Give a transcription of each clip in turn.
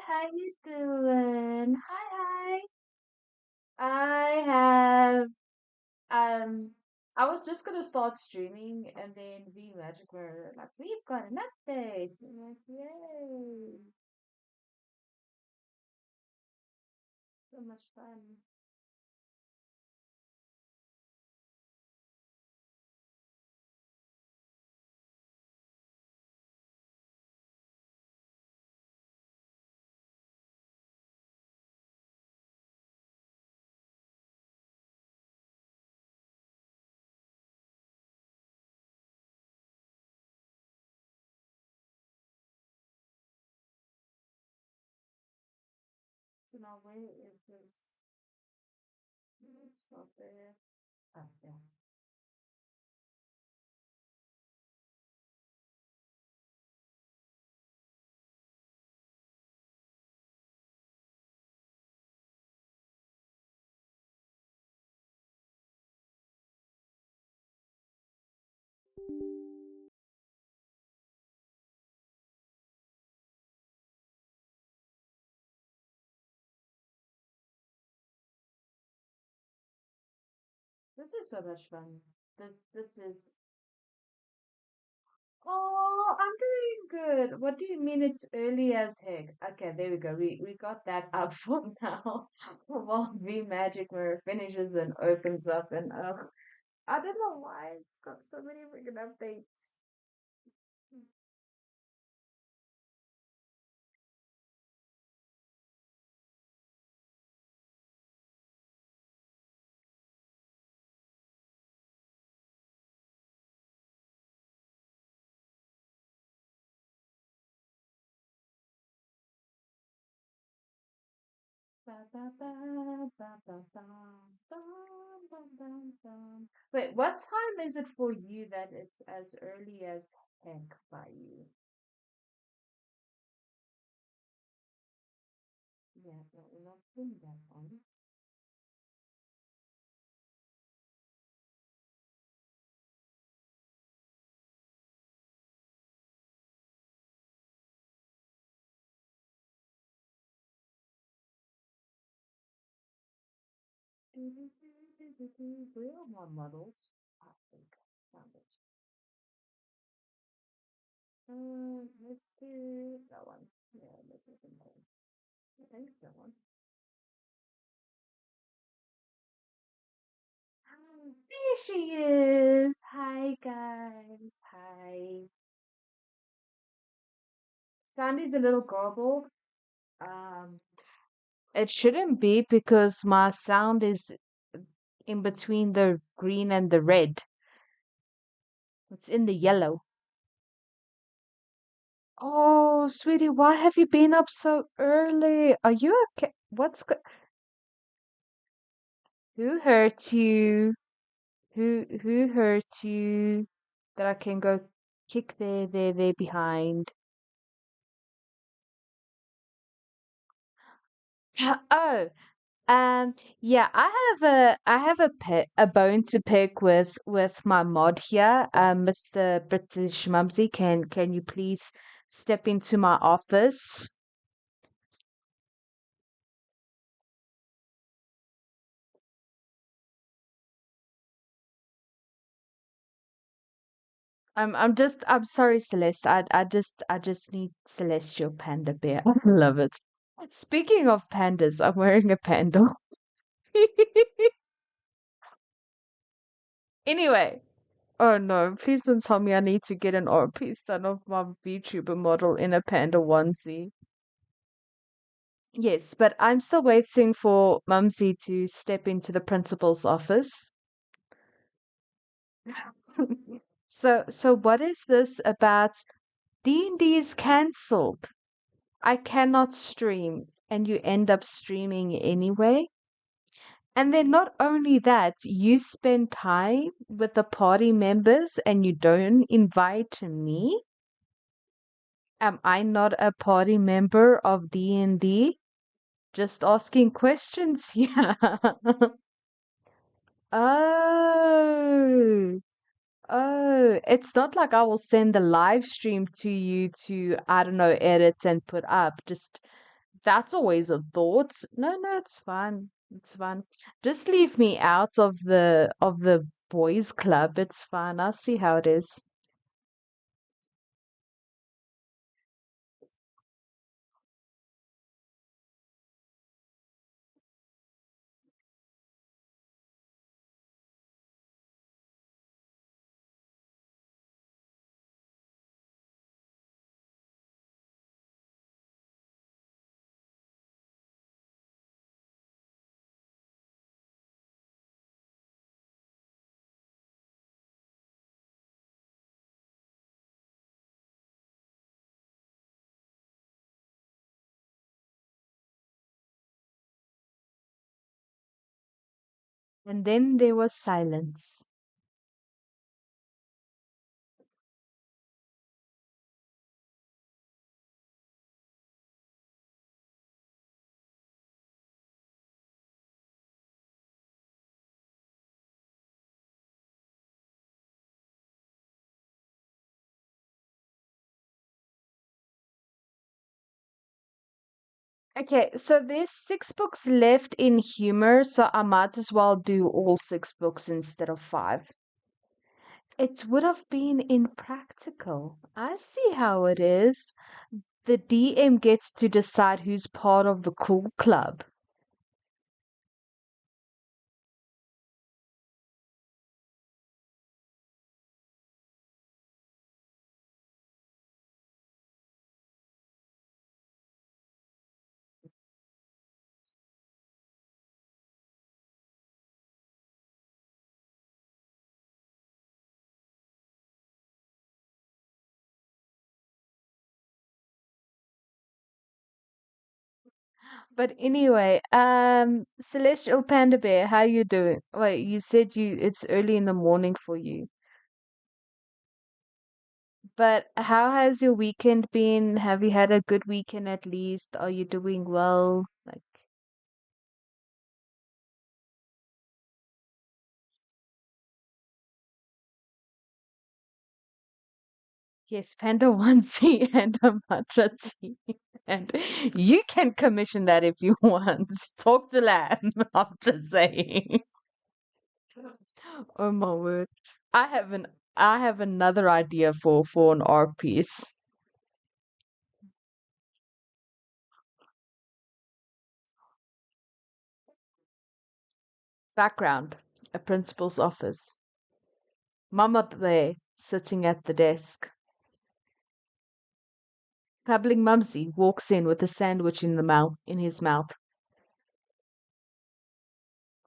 how you doing? Hi, hi. Um I was just gonna start streaming and then the Magic were like, we've got an update. I'm like, yay. So much fun. So now where is this? It's not there. Oh yeah. This is so much fun. This is Oh, I'm doing good. What do you mean it's early as heck? Okay, there we go. We got that up for now. While V Magic Mirror finishes and opens up and I don't know why it's got so many freaking updates. Ba, ba, ba, ba, ba, ba, ba, ba, ba, ba. Wait, what time is it for you that it's as early as heck by you? Yeah, no, we're not doing that one. Where are my models? I think I found it. Let's do that one. Yeah, let's open that one. I think it's that one. There she is. Hi, guys. Hi. Sandy's a little garbled. Um, it shouldn't be because my sound is in between the green and the red. It's in the yellow. Oh, sweetie, why have you been up so early? Are you okay? Who hurt you? Who hurt you? That I can go kick their behind. Oh, yeah, I have a bone to pick with my mod here. Mr. British Mumsy, can you please step into my office? I'm sorry, Celeste. I just need Celestial Panda Bear. I love it. Speaking of pandas, I'm wearing a panda. Anyway, oh no, please don't tell me I need to get an RP son of my VTuber model in a panda onesie. Yes, but I'm still waiting for Mumsy to step into the principal's office. So what is this about D&D is cancelled? I cannot stream, and you end up streaming anyway. And then not only that, you spend time with the party members and you don't invite me. Am I not a party member of D&D? Just asking questions here. Oh, oh, it's not like I will send the live stream to you to, I don't know, edit and put up. Just That's always a thought. No, no, it's fine. It's fine. Just leave me out of the boys' club. It's fine. I'll see how it is. And then there was silence. Okay, so there's six books left in humor, so I might as well do all six books instead of five. It would have been impractical. I see how it is. The DM gets to decide who's part of the cool club. But anyway, Celestial Panda Bear, how you doing? Wait, you said it's early in the morning for you. But how has your weekend been? Have you had a good weekend at least? Are you doing well? Like, yes, Panda onesie and a matcha tea. And you can commission that if you want. Talk to Lamb. I'm just saying. Oh my word. I have an I have another idea for an art piece. Background, a principal's office. Mum up there, sitting at the desk. Cuddling Mumsy walks in with a sandwich in his mouth,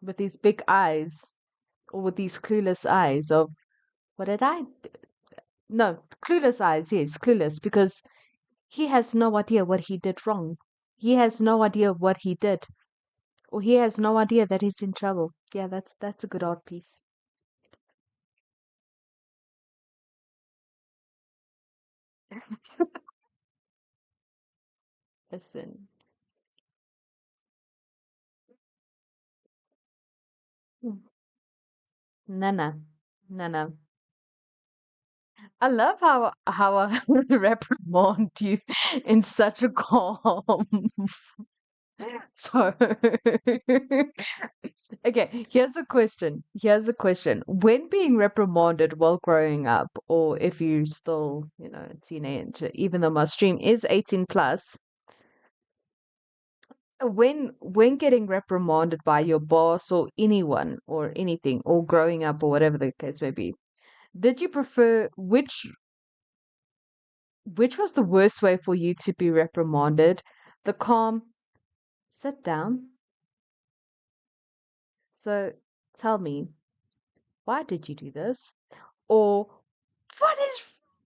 with these big eyes, or with these clueless eyes of what did I do? No, clueless eyes, yes, clueless, because he has no idea what he did wrong. He has no idea what he did, or he has no idea that he's in trouble. Yeah, that's a good art piece. Listen, Nana, Nana. I love how I reprimand you in such a calm. So, okay, here's a question. Here's a question. When being reprimanded while growing up, or if you're still, a teenager, even though my stream is 18 plus, when getting reprimanded by your boss or anyone or anything, or growing up or whatever the case may be, did you prefer which was the worst way for you to be reprimanded? The calm, sit down. So tell me, why did you do this? Or what is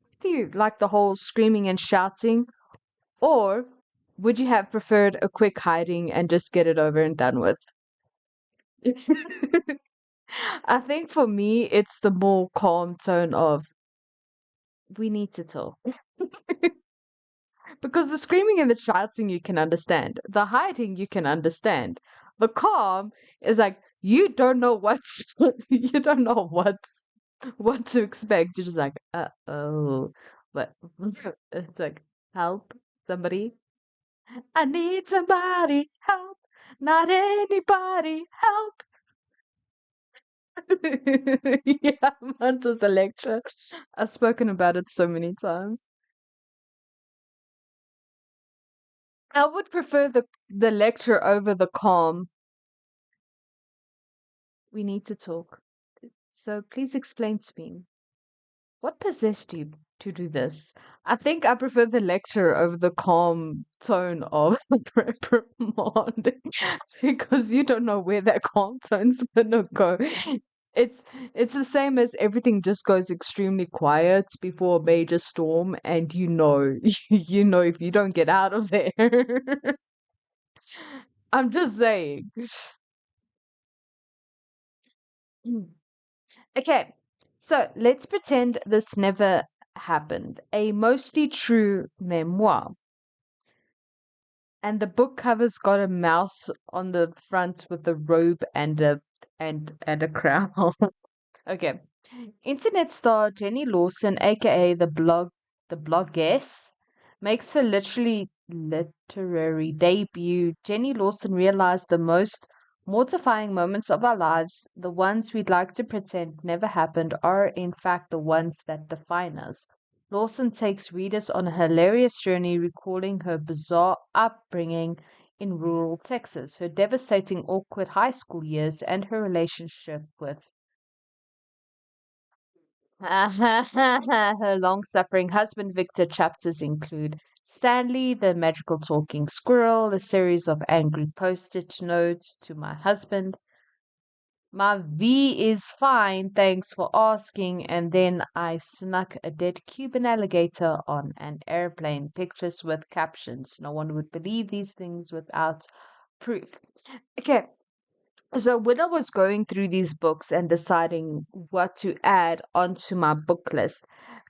with you? Like the whole screaming and shouting? Or would you have preferred a quick hiding and just get it over and done with? I think for me, it's the more calm tone of we need to talk. Because the screaming and the shouting you can understand. The hiding you can understand. The calm is like you don't know what's you don't know what to expect. You're just like, oh. But it's like help somebody. I need somebody help, not anybody help. Yeah, once was a lecture. I've spoken about it so many times. I would prefer the lecture over the calm. We need to talk. So please explain to me, what possessed you to do this? I think I prefer the lecture over the calm tone of reprimand because you don't know where that calm tone's gonna go. It's it's the same as everything just goes extremely quiet before a major storm, and you know, you know if you don't get out of there. I'm just saying. Mm. Okay, so let's pretend this never happened. A mostly true memoir. And the book cover's got a mouse on the front with a robe and a crown. Okay. Internet star Jenny Lawson, aka the bloggess, makes her literary debut. Jenny Lawson realized the most mortifying moments of our lives, the ones we'd like to pretend never happened, are in fact the ones that define us. Lawson takes readers on a hilarious journey, recalling her bizarre upbringing in rural Texas, her devastating awkward high school years, and her relationship with her long suffering husband. Victor. Chapters include Stanley, the magical talking squirrel, a series of angry post-it notes to my husband. My V is fine, thanks for asking. And then I snuck a dead Cuban alligator on an airplane. Pictures with captions. No one would believe these things without proof. Okay, so when I was going through these books and deciding what to add onto my book list,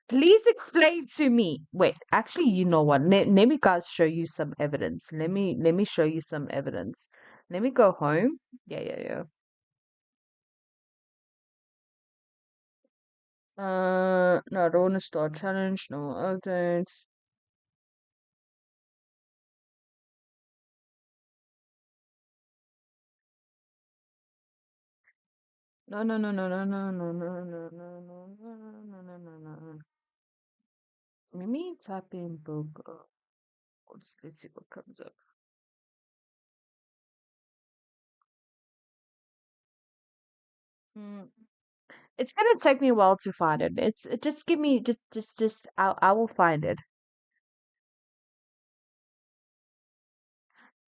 please explain to me. Wait, actually, you know what? Let me guys show you some evidence. Let me show you some evidence. Let me go home. Yeah, yeah, yeah. No, I don't want to start challenge. No updates. No, no, no, no, no, no, no, no, no, no, no, no, no, no, no, no. Let me type in book. Let's see what comes up. Mm. It's gonna take me a while to find it. Just give me just I will find it.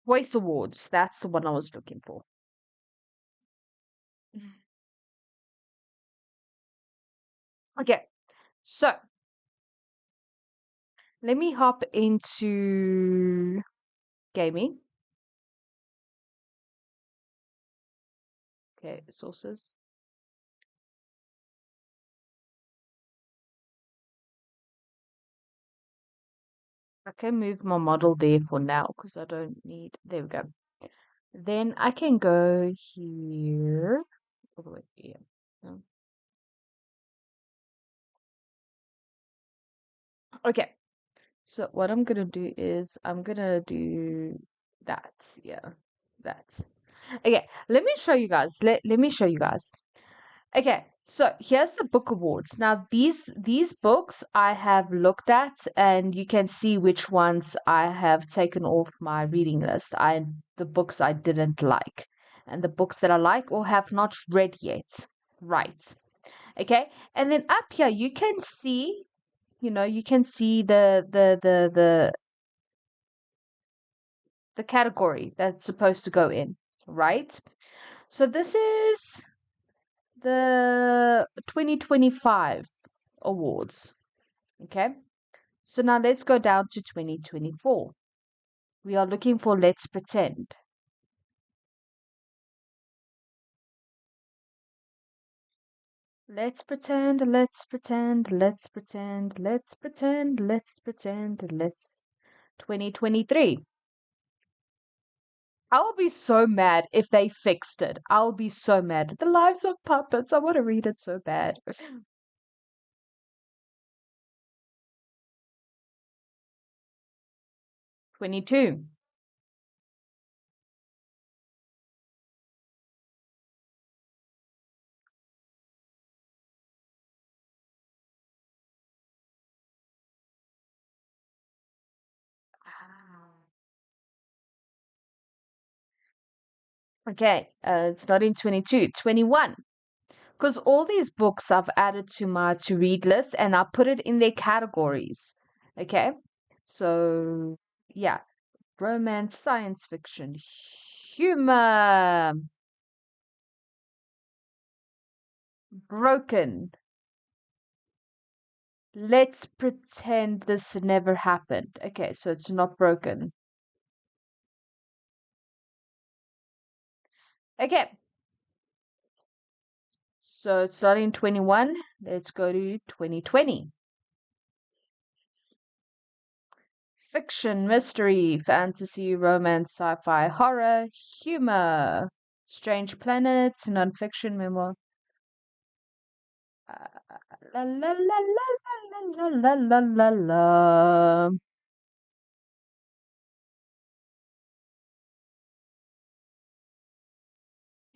Voice Awards. That's the one I was looking for. Okay, so let me hop into gaming. Okay, sources. I can move my model there for now because I don't need. There we go. Then I can go here. All the way here. No. Okay, so what I'm gonna do is I'm gonna do that. Yeah, that. Okay, let me show you guys. Let me show you guys. Okay, so here's the book awards. Now these books I have looked at, and you can see which ones I have taken off my reading list. The books I didn't like, and the books that I like or have not read yet. Right. Okay, and then up here you can see, you can see the category that's supposed to go in, right? So this is the 2025 awards. Okay. So now let's go down to 2024. We are looking for Let's Pretend. Let's pretend, let's pretend, let's pretend, let's pretend, let's pretend, let's 2023. I'll be so mad if they fixed it. I'll be so mad. The Lives of Puppets. I want to read it so bad. 22. Okay, it's not in 22, 21. Because all these books I've added to my to read list and I put it in their categories. Okay, so yeah, romance, science fiction, humor, broken. Let's pretend this never happened. Okay, so it's not broken. Okay, so it's not in 21. Let's go to 2020. Fiction, mystery, fantasy, romance, sci-fi, horror, humor, strange planets, non-fiction, memoir. La la la la la la la la la la.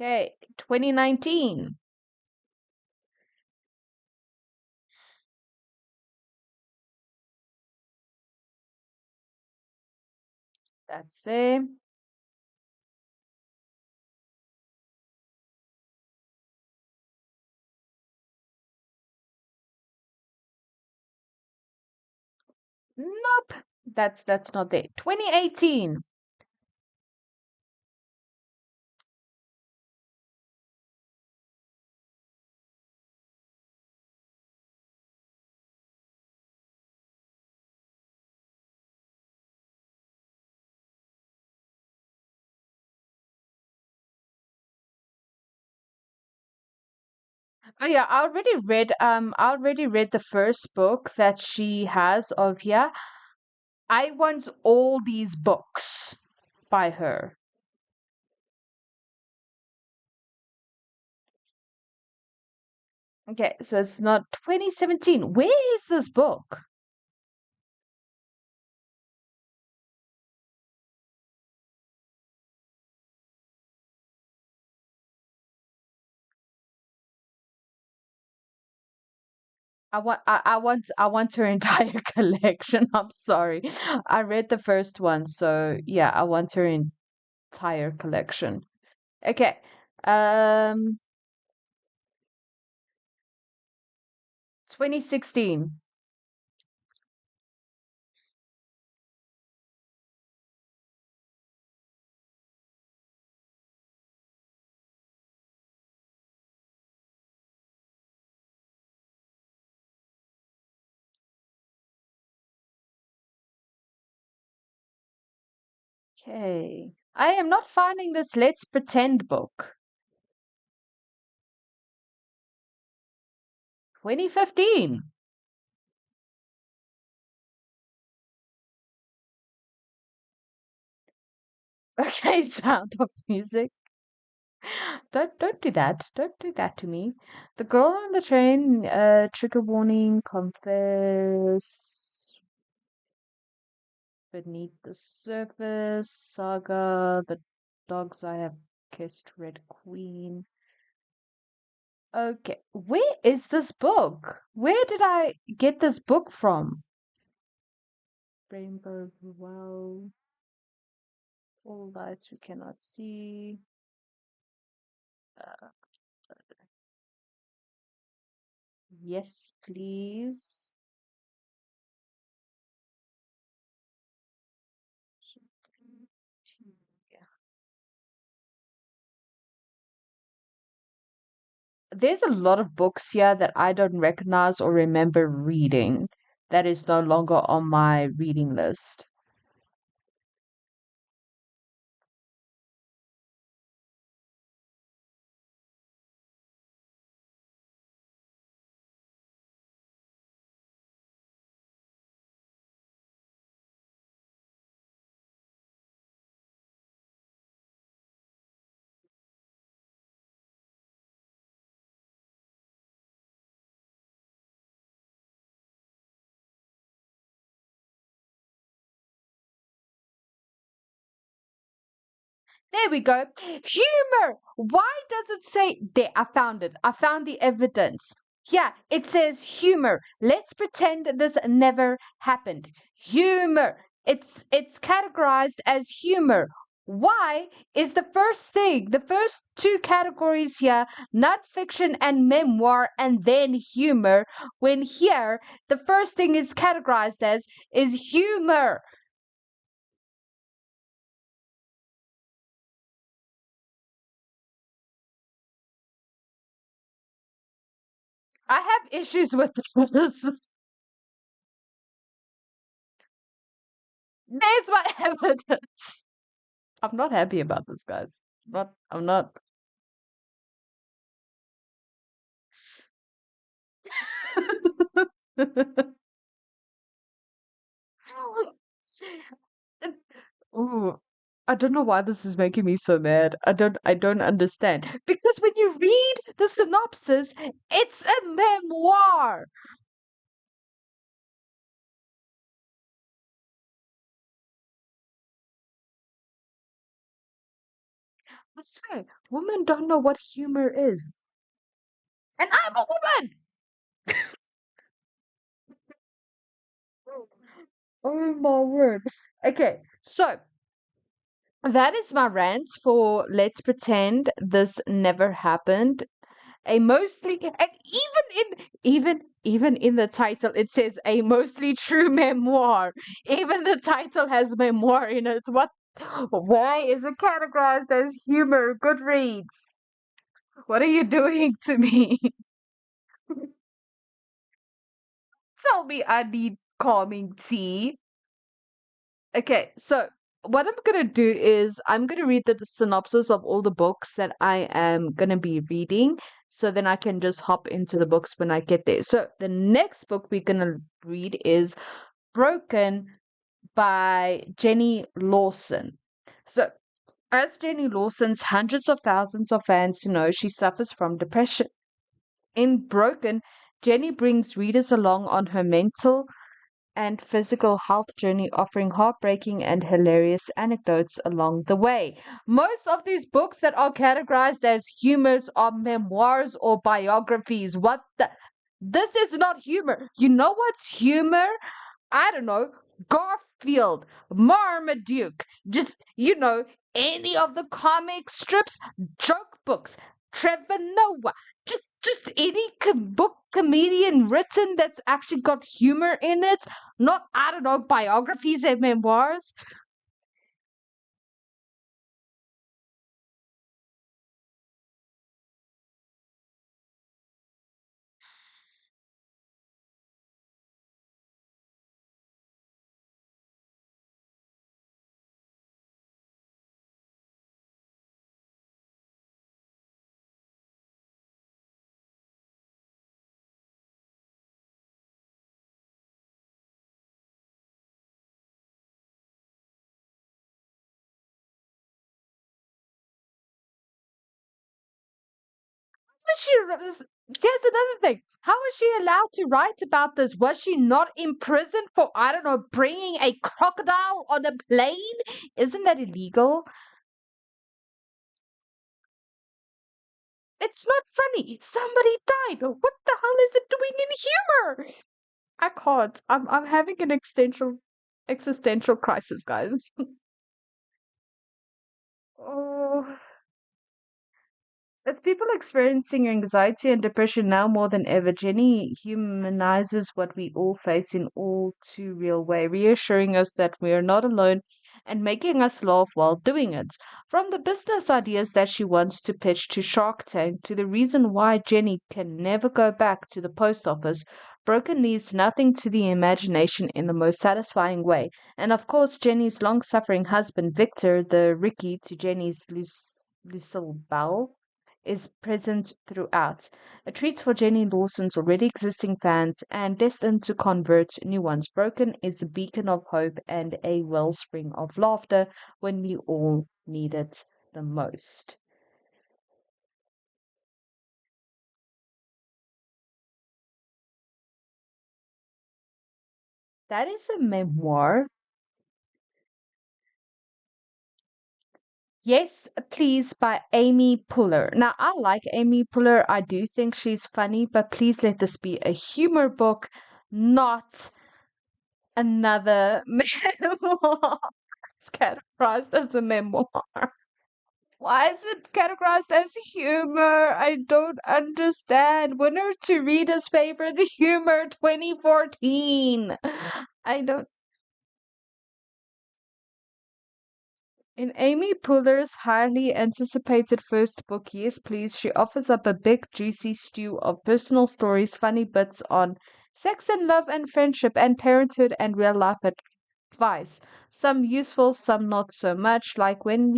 Okay, 2019. That's there. Nope. That's not there. 2018. Oh yeah, I already read the first book that she has of here. I want all these books by her. Okay, so it's not 2017. Where is this book? I want her entire collection. I'm sorry. I read the first one, so yeah, I want her entire collection. Okay. Um 2016. Okay. I am not finding this Let's Pretend book. 2015. Okay, Sound of Music. Don't do that. Don't do that to me. The Girl on the Train, trigger warning, confess, beneath the surface, saga, the dogs I have kissed, Red Queen. Okay, where is this book? Where did I get this book from? Rainbow Well, all lights we cannot see. Uh, yes, please. There's a lot of books here that I don't recognize or remember reading that is no longer on my reading list. There we go. Humor! Why does it say there? I found it. I found the evidence. Yeah, it says humor. Let's pretend this never happened. Humor. It's categorized as humor. Why is the first two categories here, not fiction and memoir, and then humor, when here the first thing is categorized as is humor? I have issues with this. There's my evidence. I'm not happy about this, guys. I'm not. Ooh, I don't know why this is making me so mad. I don't understand. Because when you read the synopsis, it's a memoir. I swear, women don't know what humor is. And I'm a woman. Oh my word. Okay, so that is my rant for let's pretend this never happened. A mostly and even in the title it says a mostly true memoir. Even the title has memoir in it. What, why is it categorized as humor? Goodreads, what are you doing to me? Tell me I need calming tea. Okay, so what I'm gonna do is I'm gonna read the synopsis of all the books that I am gonna be reading, so then I can just hop into the books when I get there. So the next book we're gonna read is Broken by Jenny Lawson. So as Jenny Lawson's hundreds of thousands of fans know, she suffers from depression. In Broken, Jenny brings readers along on her mental and physical health journey, offering heartbreaking and hilarious anecdotes along the way. Most of these books that are categorized as humors are memoirs or biographies. What the? This is not humor. You know what's humor? I don't know, Garfield, Marmaduke, just, any of the comic strips, joke books, Trevor Noah, just any book comedian written that's actually got humor in it, not, I don't know, biographies and memoirs. Was she, here's another thing. How was she allowed to write about this? Was she not in prison for, I don't know, bringing a crocodile on a plane? Isn't that illegal? It's not funny. Somebody died. What the hell is it doing in humor? I can't. I'm having an existential crisis, guys. Oh. With people experiencing anxiety and depression now more than ever, Jenny humanizes what we all face in all too real way, reassuring us that we are not alone and making us laugh while doing it. From the business ideas that she wants to pitch to Shark Tank to the reason why Jenny can never go back to the post office, Broken leaves nothing to the imagination in the most satisfying way. And of course, Jenny's long suffering husband, Victor, the Ricky to Jenny's Lucille Bell, is present throughout. A treat for Jenny Lawson's already existing fans and destined to convert new ones. Broken is a beacon of hope and a wellspring of laughter when we all need it the most. That is a memoir. Yes, Please by Amy Puller. Now, I like Amy Puller. I do think she's funny, but please let this be a humor book, not another memoir. It's categorized as a memoir. Why is it categorized as humor? I don't understand. Winner to reader's favorite, the Humor 2014. I don't. In Amy Poehler's highly anticipated first book, Yes Please, she offers up a big, juicy stew of personal stories, funny bits on sex and love and friendship and parenthood and real life advice. Some useful, some not so much, like when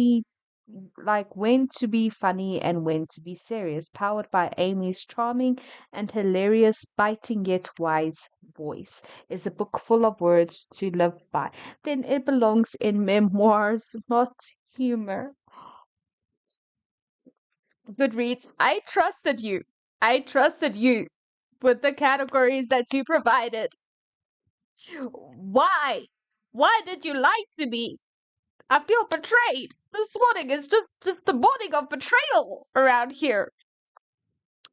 to be funny and when to be serious, powered by Amy's charming and hilarious, biting yet wise voice. Is a book full of words to live by. Then it belongs in memoirs, not humor. Goodreads, I trusted you. I trusted you with the categories that you provided. Why? Why did you lie to me? I feel betrayed. This morning is just the morning of betrayal around here.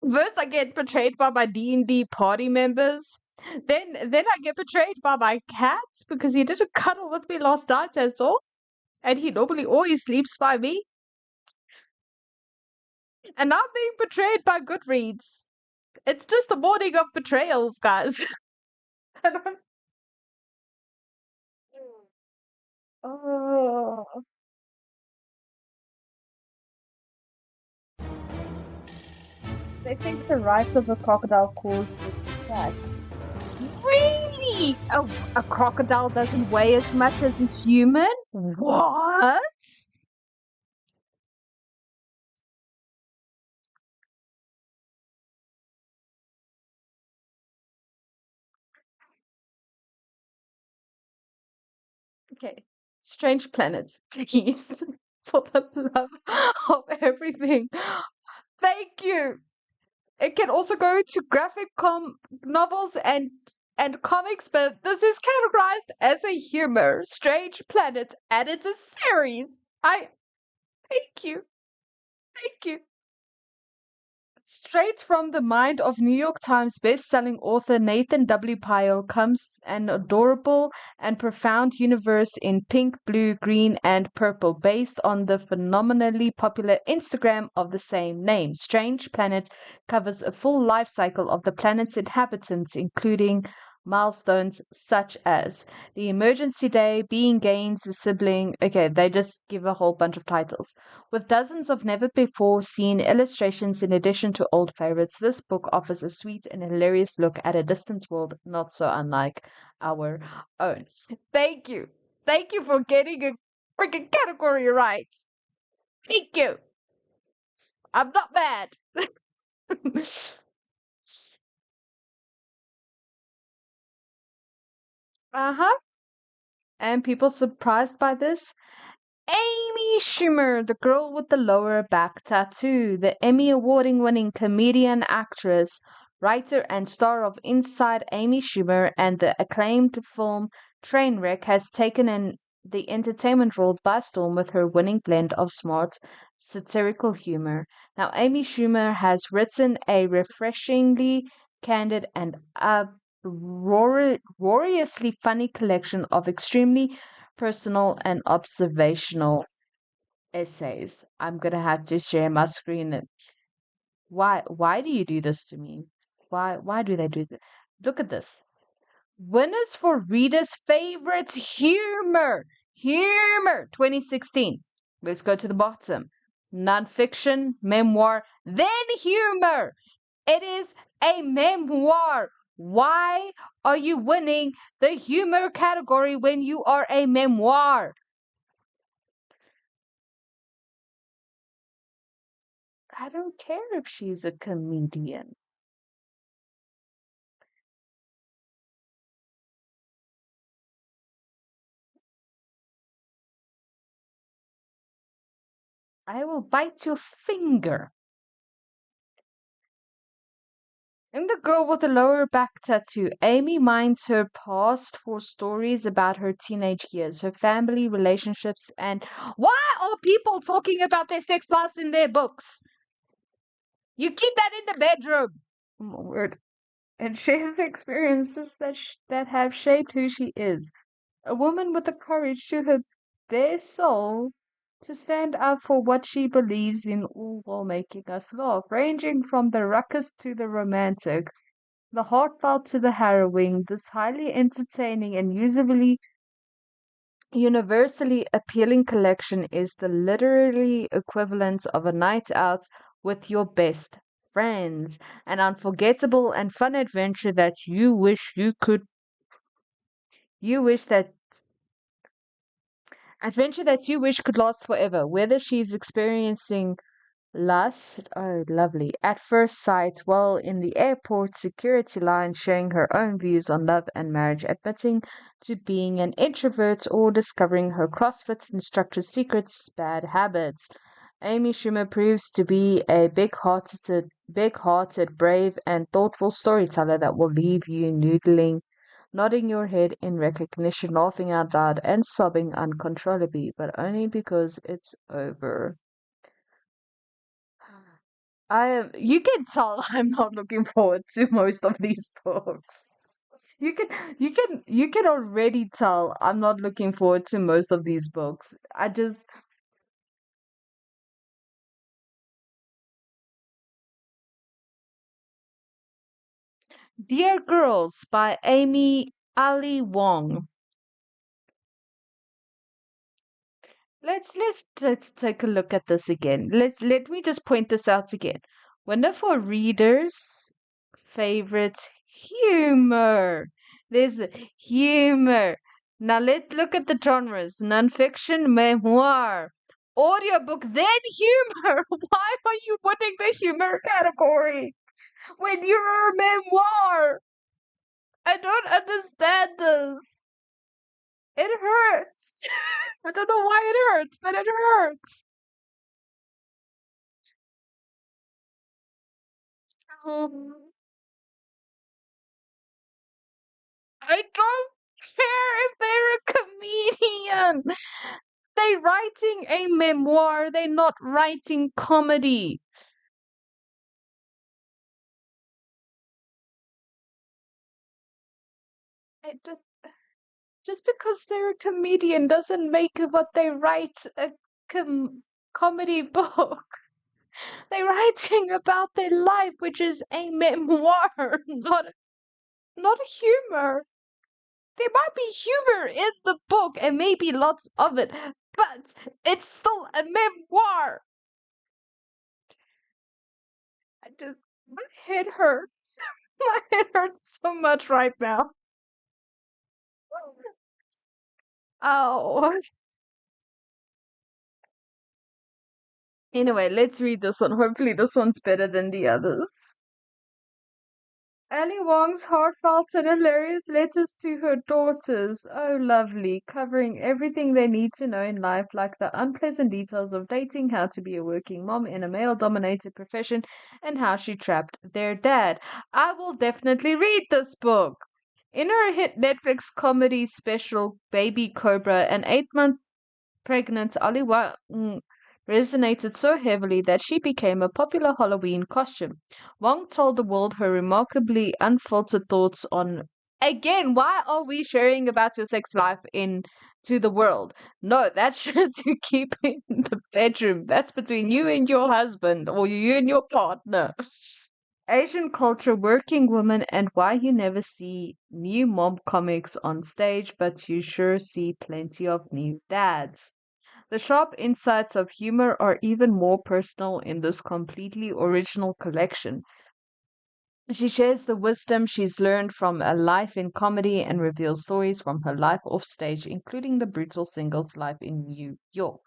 First, I get betrayed by my D&D party members. Then I get betrayed by my cat because he didn't cuddle with me last night at all, and he normally always sleeps by me. And I'm being betrayed by Goodreads. It's just a morning of betrayals, guys. Oh, they think the rights of a crocodile caused this crash. Really? A crocodile doesn't weigh as much as a human? What? Okay. Strange planets, please. For the love of everything. Thank you. It can also go to graphic novels and comics, but this is categorized as a humor. Strange Planet, and it's a series. I thank you. Thank you. Straight from the mind of New York Times best-selling author Nathan W. Pyle comes an adorable and profound universe in pink, blue, green, and purple based on the phenomenally popular Instagram of the same name. Strange Planet covers a full life cycle of the planet's inhabitants, including milestones such as the emergency day, being Gaines' a sibling. Okay, they just give a whole bunch of titles. With dozens of never before seen illustrations in addition to old favorites, this book offers a sweet and hilarious look at a distant world not so unlike our own. Thank you. Thank you for getting a freaking category right. Thank you. I'm not mad. Uh huh. And people surprised by this? Amy Schumer, the girl with the lower back tattoo, the Emmy awarding winning comedian, actress, writer, and star of Inside Amy Schumer and the acclaimed film Trainwreck, has taken in the entertainment world by storm with her winning blend of smart, satirical humor. Now, Amy Schumer has written a refreshingly candid and uproariously funny collection of extremely personal and observational essays. I'm gonna have to share my screen. Why do you do this to me? Why do they do this? Look at this. Winners for readers' favorites humor. Humor 2016. Let's go to the bottom. Nonfiction, memoir, then humor. It is a memoir. Why are you winning the humor category when you are a memoir? I don't care if she's a comedian. I will bite your finger. In The Girl with the Lower Back Tattoo, Amy mines her past for stories about her teenage years, her family relationships, and why are people talking about their sex lives in their books? You keep that in the bedroom. Oh, my word. And shares the experiences that have shaped who she is. A woman with the courage to her their soul to stand up for what she believes in, all while making us laugh, ranging from the ruckus to the romantic, the heartfelt to the harrowing. This highly entertaining and universally appealing collection is the literary equivalent of a night out with your best friends, an unforgettable and fun adventure that you wish that you wish could last forever. Whether she's experiencing lust, oh lovely, at first sight, while in the airport security line sharing her own views on love and marriage, admitting to being an introvert, or discovering her CrossFit instructor's secrets, bad habits. Amy Schumer proves to be a big-hearted, brave, and thoughtful storyteller that will leave you nodding your head in recognition, laughing out loud, and sobbing uncontrollably, but only because it's over. You can tell I'm not looking forward to most of these books. You can already tell I'm not looking forward to most of these books. Dear Girls by Amy Ali Wong. Let's take a look at this again. Let me just point this out again. Wonderful readers' favorite humor. There's the humor. Now let's look at the genres. Nonfiction, memoir, audiobook, then humor. Why are you putting the humor category when you're a memoir? I don't understand this. It hurts. I don't know why it hurts, but it hurts. Um, I don't care if they're a comedian. They're writing a memoir. They're not writing comedy. It just because they're a comedian doesn't make what they write a comedy book. They're writing about their life, which is a memoir, not a humor. There might be humor in the book and maybe lots of it, but it's still a memoir. My head hurts. My head hurts so much right now. Oh. Anyway, let's read this one. Hopefully, this one's better than the others. Ali Wong's heartfelt and hilarious letters to her daughters. Oh, lovely. Covering everything they need to know in life, like the unpleasant details of dating, how to be a working mom in a male dominated profession, and how she trapped their dad. I will definitely read this book. In her hit Netflix comedy special Baby Cobra, an 8-month pregnant Ali Wong resonated so heavily that she became a popular Halloween costume. Wong told the world her remarkably unfiltered thoughts on. Again, why are we sharing about your sex life in to the world? No, that should you keep in the bedroom. That's between you and your husband or you and your partner. Asian culture, working women, and why you never see new mom comics on stage, but you sure see plenty of new dads. The sharp insights of humor are even more personal in this completely original collection. She shares the wisdom she's learned from a life in comedy and reveals stories from her life offstage, including the brutal singles life in New York.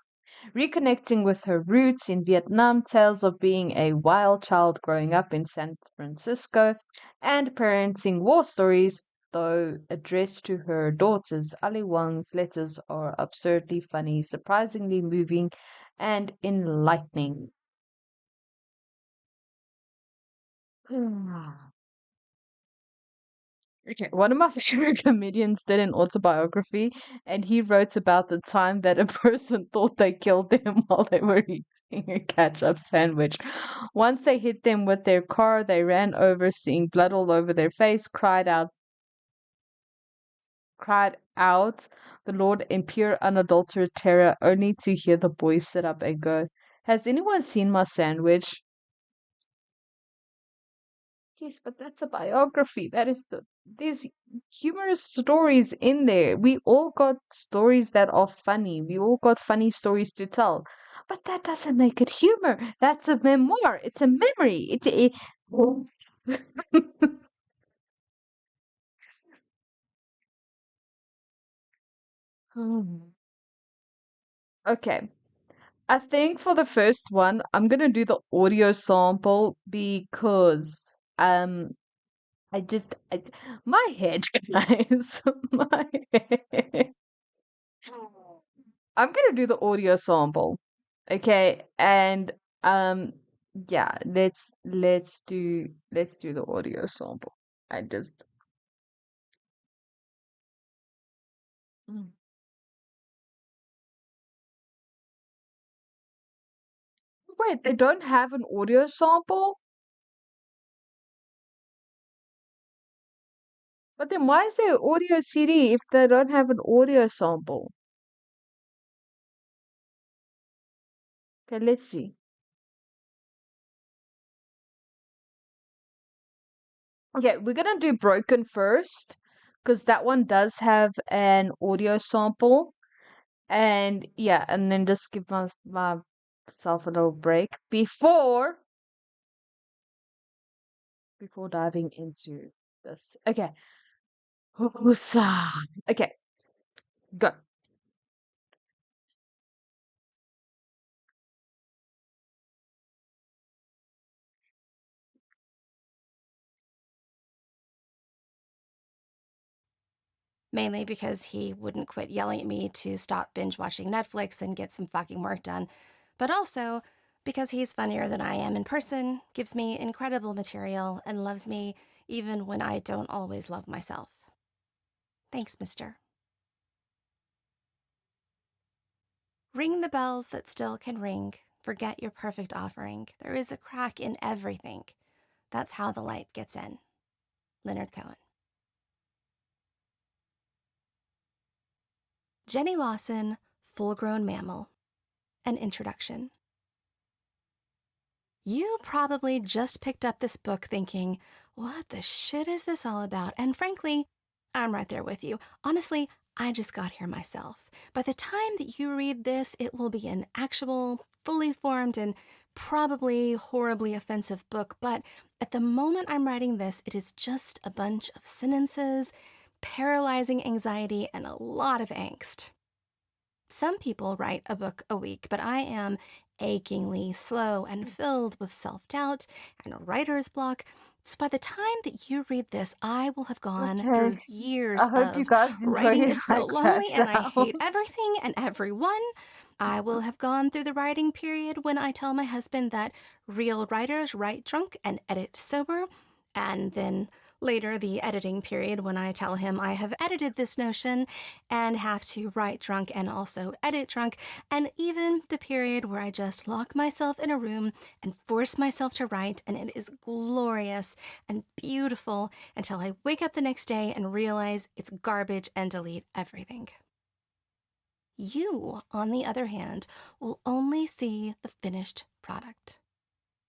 Reconnecting with her roots in Vietnam, tales of being a wild child growing up in San Francisco, and parenting war stories, though addressed to her daughters. Ali Wang's letters are absurdly funny, surprisingly moving, and enlightening. Okay, one of my favorite comedians did an autobiography, and he wrote about the time that a person thought they killed them while they were eating a ketchup sandwich. Once they hit them with their car, they ran over, seeing blood all over their face, cried out the Lord in pure unadulterated terror, only to hear the boy sit up and go, "Has anyone seen my sandwich?" Yes, but that's a biography. There's humorous stories in there. We all got stories that are funny. We all got funny stories to tell. But that doesn't make it humor. That's a memoir. It's a memory. Hmm. Okay. I think for the first one, I'm gonna do the audio sample because I just my head, guys, my head. I'm gonna do the audio sample. Okay, and um yeah, let's do the audio sample. I just Mm. Wait, they don't have an audio sample? But then why is there audio CD if they don't have an audio sample? Okay, let's see. Okay, we're gonna do Broken first, because that one does have an audio sample. And yeah, and then just give myself a little break before diving into this. Okay. Husa. Okay, go. Mainly because he wouldn't quit yelling at me to stop binge watching Netflix and get some fucking work done, but also because he's funnier than I am in person, gives me incredible material, and loves me even when I don't always love myself. Thanks, mister. Ring the bells that still can ring. Forget your perfect offering. There is a crack in everything. That's how the light gets in. Leonard Cohen. Jenny Lawson, Full Grown Mammal. An introduction. You probably just picked up this book thinking, what the shit is this all about? And frankly, I'm right there with you. Honestly, I just got here myself. By the time that you read this, it will be an actual, fully formed, and probably horribly offensive book. But at the moment I'm writing this, it is just a bunch of sentences, paralyzing anxiety, and a lot of angst. Some people write a book a week, but I am achingly slow and filled with self-doubt and a writer's block. So by the time that you read this, I will have gone Okay. through I years hope you of guys writing enjoyed is my so lonely crash and I out. hate everything and everyone. I will have gone through the writing period when I tell my husband that real writers write drunk and edit sober, and then later the editing period when I tell him I have edited this notion and have to write drunk and also edit drunk, and even the period where I just lock myself in a room and force myself to write, and it is glorious and beautiful until I wake up the next day and realize it's garbage and delete everything. You, on the other hand, will only see the finished product.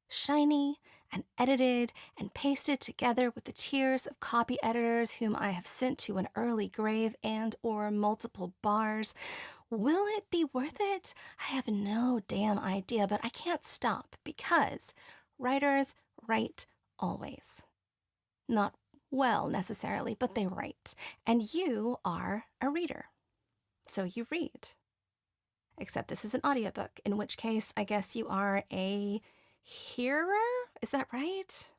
Shiny and edited and pasted together with the tears of copy editors whom I have sent to an early grave and or multiple bars. Will it be worth it? I have no damn idea, but I can't stop because writers write always. Not well necessarily, but they write. And you are a reader. So you read. Except this is an audiobook, in which case I guess you are a hearer? Is that right?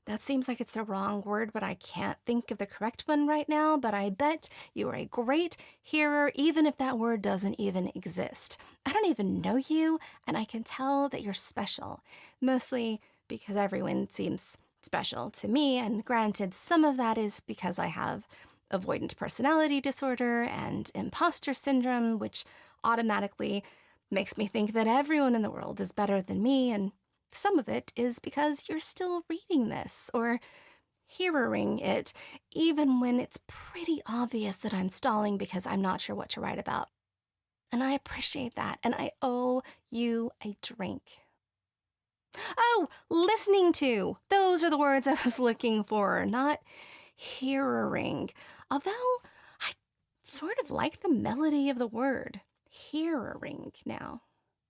That seems like it's the wrong word, but I can't think of the correct one right now. But I bet you are a great hearer, even if that word doesn't even exist. I don't even know you, and I can tell that you're special, mostly because everyone seems special to me. And granted, some of that is because I have avoidant personality disorder and imposter syndrome, which automatically makes me think that everyone in the world is better than me. And some of it is because you're still reading this or hearing it, even when it's pretty obvious that I'm stalling because I'm not sure what to write about. And I appreciate that, and I owe you a drink. Oh, listening to. Those are the words I was looking for, not hearing. Although I sort of like the melody of the word hearing now.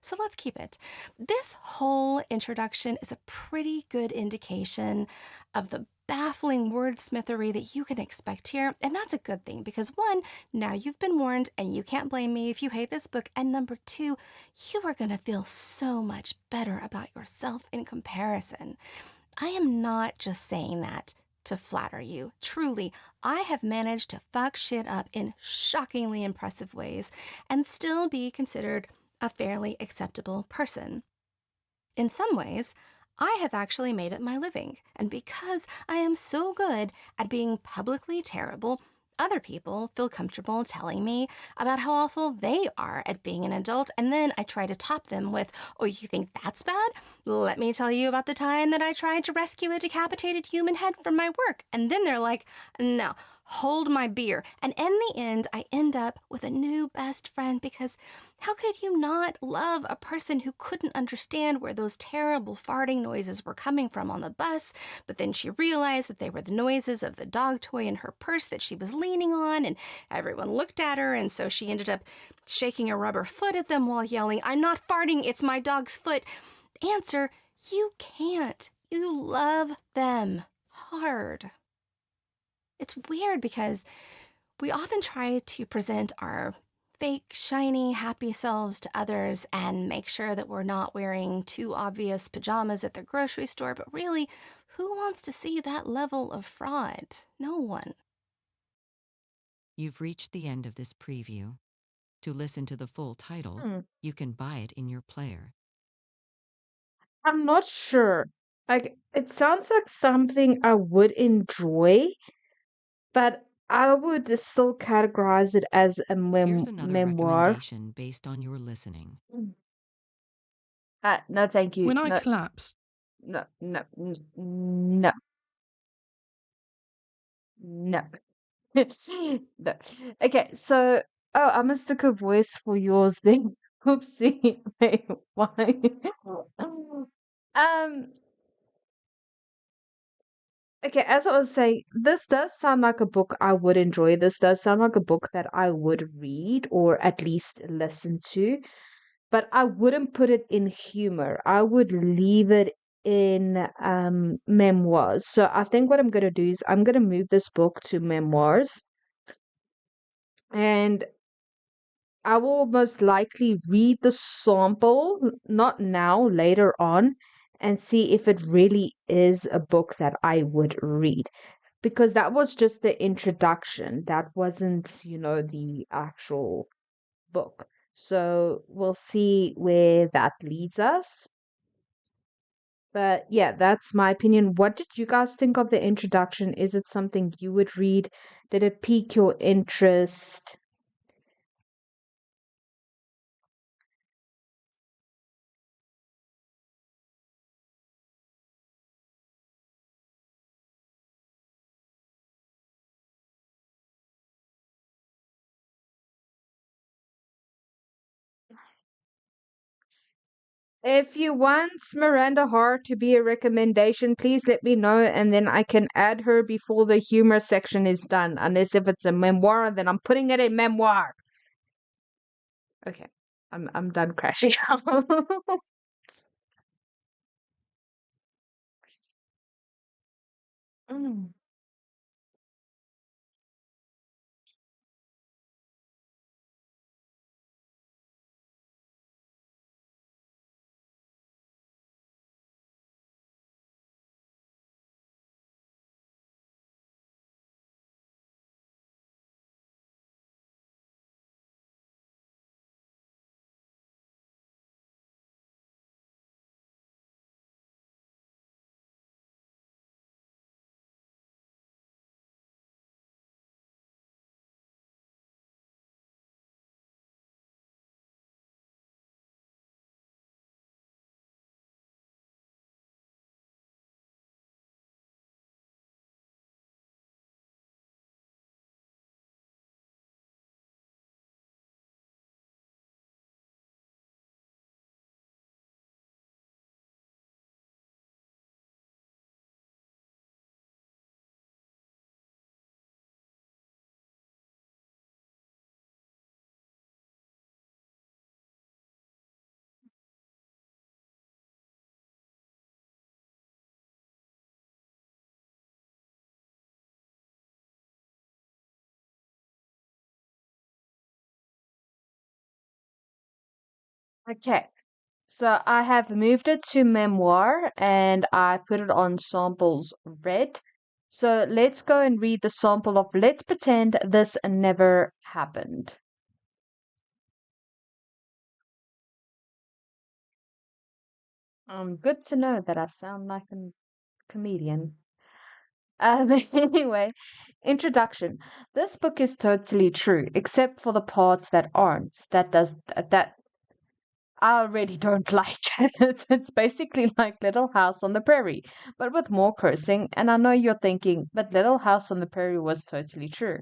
So let's keep it. This whole introduction is a pretty good indication of the baffling wordsmithery that you can expect here. And that's a good thing because one, now you've been warned and you can't blame me if you hate this book. And number two, you are going to feel so much better about yourself in comparison. I am not just saying that to flatter you. Truly, I have managed to fuck shit up in shockingly impressive ways and still be considered a fairly acceptable person. In some ways, I have actually made it my living, and because I am so good at being publicly terrible, other people feel comfortable telling me about how awful they are at being an adult, and then I try to top them with, "Oh, you think that's bad? Let me tell you about the time that I tried to rescue a decapitated human head from my work." And then they're like, "No, hold my beer." And in the end, I end up with a new best friend because how could you not love a person who couldn't understand where those terrible farting noises were coming from on the bus, but then she realized that they were the noises of the dog toy in her purse that she was leaning on, and everyone looked at her, and so she ended up shaking a rubber foot at them while yelling, "I'm not farting, it's my dog's foot." Answer, you can't. You love them hard. It's weird because we often try to present our fake, shiny, happy selves to others and make sure that we're not wearing too obvious pajamas at the grocery store, but really, who wants to see that level of fraud? No one. You've reached the end of this preview. To listen to the full title, Hmm. you can buy it in your player. I'm not sure. Like, it sounds like something I would enjoy, but I would still categorize it as a Here's another memoir. recommendation based on your listening. Mm. No, thank you. When I No, collapsed, no, no, no, no. No. Okay, so I must took a voice for yours then. Oopsie. Wait, why? Um, okay, as I was saying, this does sound like a book I would enjoy. This does sound like a book that I would read or at least listen to, but I wouldn't put it in humor. I would leave it in memoirs. So I think what I'm gonna do is I'm gonna move this book to memoirs, and I will most likely read the sample, not now, later on, and see if it really is a book that I would read. Because that was just the introduction. That wasn't, the actual book. So we'll see where that leads us. But yeah, that's my opinion. What did you guys think of the introduction? Is it something you would read? Did it pique your interest? If you want Miranda Hart to be a recommendation, please let me know, and then I can add her before the humor section is done. Unless if it's a memoir, then I'm putting it in memoir. Okay, I'm done crashing out. Mm. Okay. So I have moved it to Memoir and I put it on samples read. So let's go and read the sample of Let's Pretend This Never Happened. Good to know that I sound like a comedian. Anyway, introduction. This book is totally true, except for the parts that aren't. That I already don't like it. It's basically like Little House on the Prairie, but with more cursing. And I know you're thinking, but Little House on the Prairie was totally true.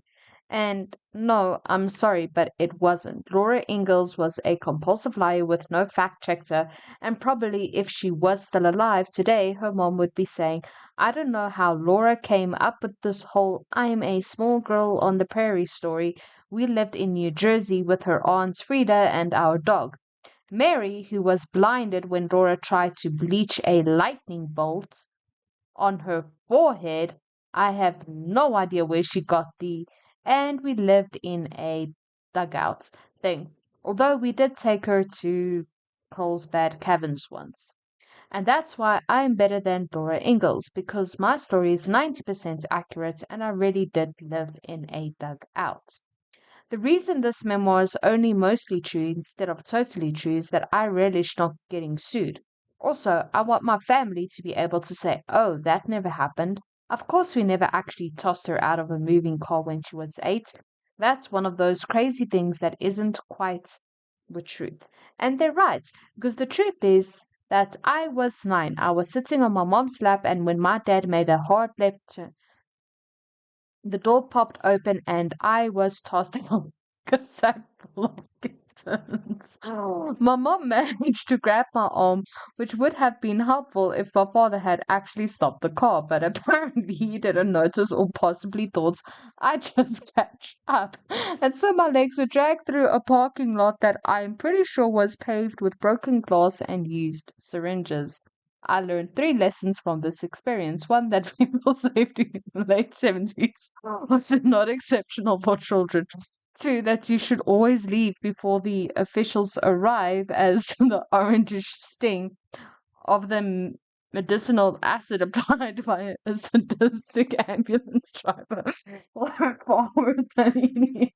And no, I'm sorry, but it wasn't. Laura Ingalls was a compulsive liar with no fact checker, and probably if she was still alive today, her mom would be saying, I don't know how Laura came up with this whole I'm a small girl on the prairie story. We lived in New Jersey with her aunts Frida and our dog. Mary, who was blinded when Dora tried to bleach a lightning bolt on her forehead, I have no idea where she got the and we lived in a dugout thing. Although we did take her to Carlsbad Caverns once. And that's why I'm better than Dora Ingalls, because my story is 90% accurate and I really did live in a dugout. The reason this memoir is only mostly true instead of totally true is that I relish not getting sued. Also, I want my family to be able to say, oh, that never happened. Of course, we never actually tossed her out of a moving car when she was 8. That's one of those crazy things that isn't quite the truth. And they're right, because the truth is that I was 9. I was sitting on my mom's lap, and when my dad made a hard left turn, the door popped open and I was tossed out like a sack full of kittens. My mom managed to grab my arm, which would have been helpful if my father had actually stopped the car, but apparently he didn't notice or possibly thought I'd just catch up. And so my legs were dragged through a parking lot that I'm pretty sure was paved with broken glass and used syringes. I learned 3 lessons from this experience. One, that female safety in the late 70s was not exceptional for children. 2, that you should always leave before the officials arrive, as the orangish sting of the medicinal acid applied by a sadistic ambulance driver will forward than any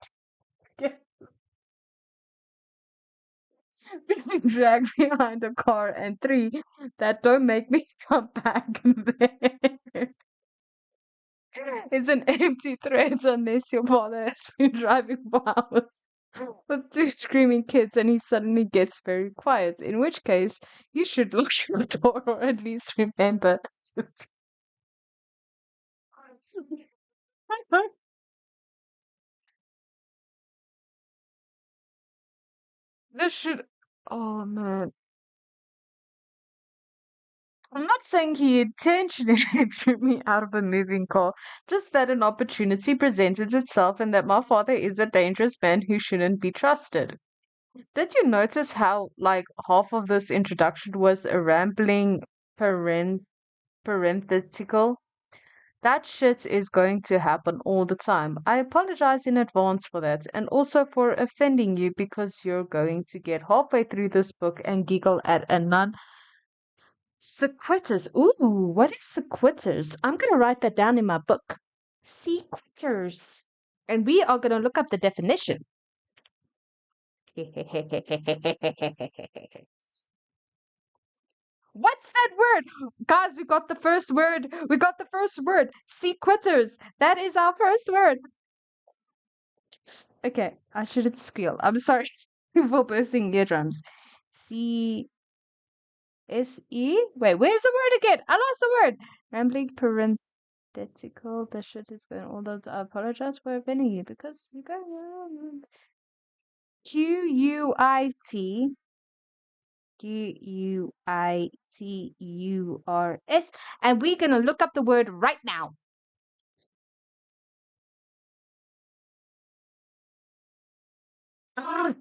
being dragged behind a car. And 3, that don't make me come back there is an empty threat unless your father has been driving for hours with 2 screaming kids and he suddenly gets very quiet, in which case you should lock your door or at least remember to. This should. Oh man. I'm not saying he intentionally threw me out of a moving car, just that an opportunity presented itself and that my father is a dangerous man who shouldn't be trusted. Did you notice how, like, half of this introduction was a rambling parenthetical? That shit is going to happen all the time. I apologize in advance for that, and also for offending you because you're going to get halfway through this book and giggle at a non sequiturs. Ooh, what is sequiturs? I'm gonna write that down in my book. Sequiturs. And we are gonna look up the definition. What's that word? Guys, we got the first word. We got the first word. Sequitters. That is our first word. Okay, I shouldn't squeal. I'm sorry for bursting eardrums. C S E. Wait, where's the word again? I lost the word. Rambling parenthetical. The shit is going. Although I apologize for offending you because you guys. Quit. Quiturs. And we're gonna look up the word right now. Ah,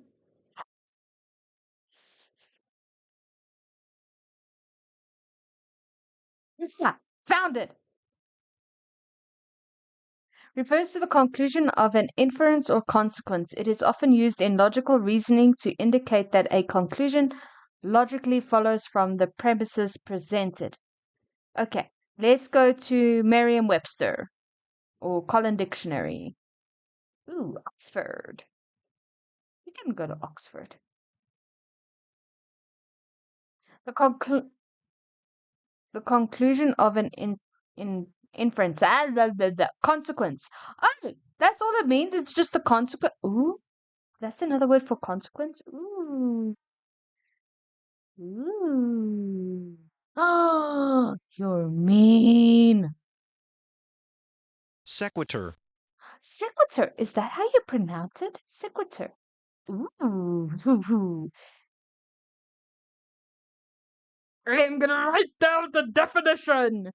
yeah, found it. refers to the conclusion of an inference or consequence. It is often used in logical reasoning to indicate that a conclusion logically follows from the premises presented. Okay, let's go to Merriam-Webster or Collin Dictionary. Ooh, Oxford. We can go to Oxford. The, the conclusion of an inference. The consequence. Oh, that's all it means. It's just the consequence. Ooh, that's another word for consequence. Ooh. Ooh. Oh, you're mean. Sequitur. Sequitur. Is that how you pronounce it? Sequitur. Ooh. I'm gonna write down the definition.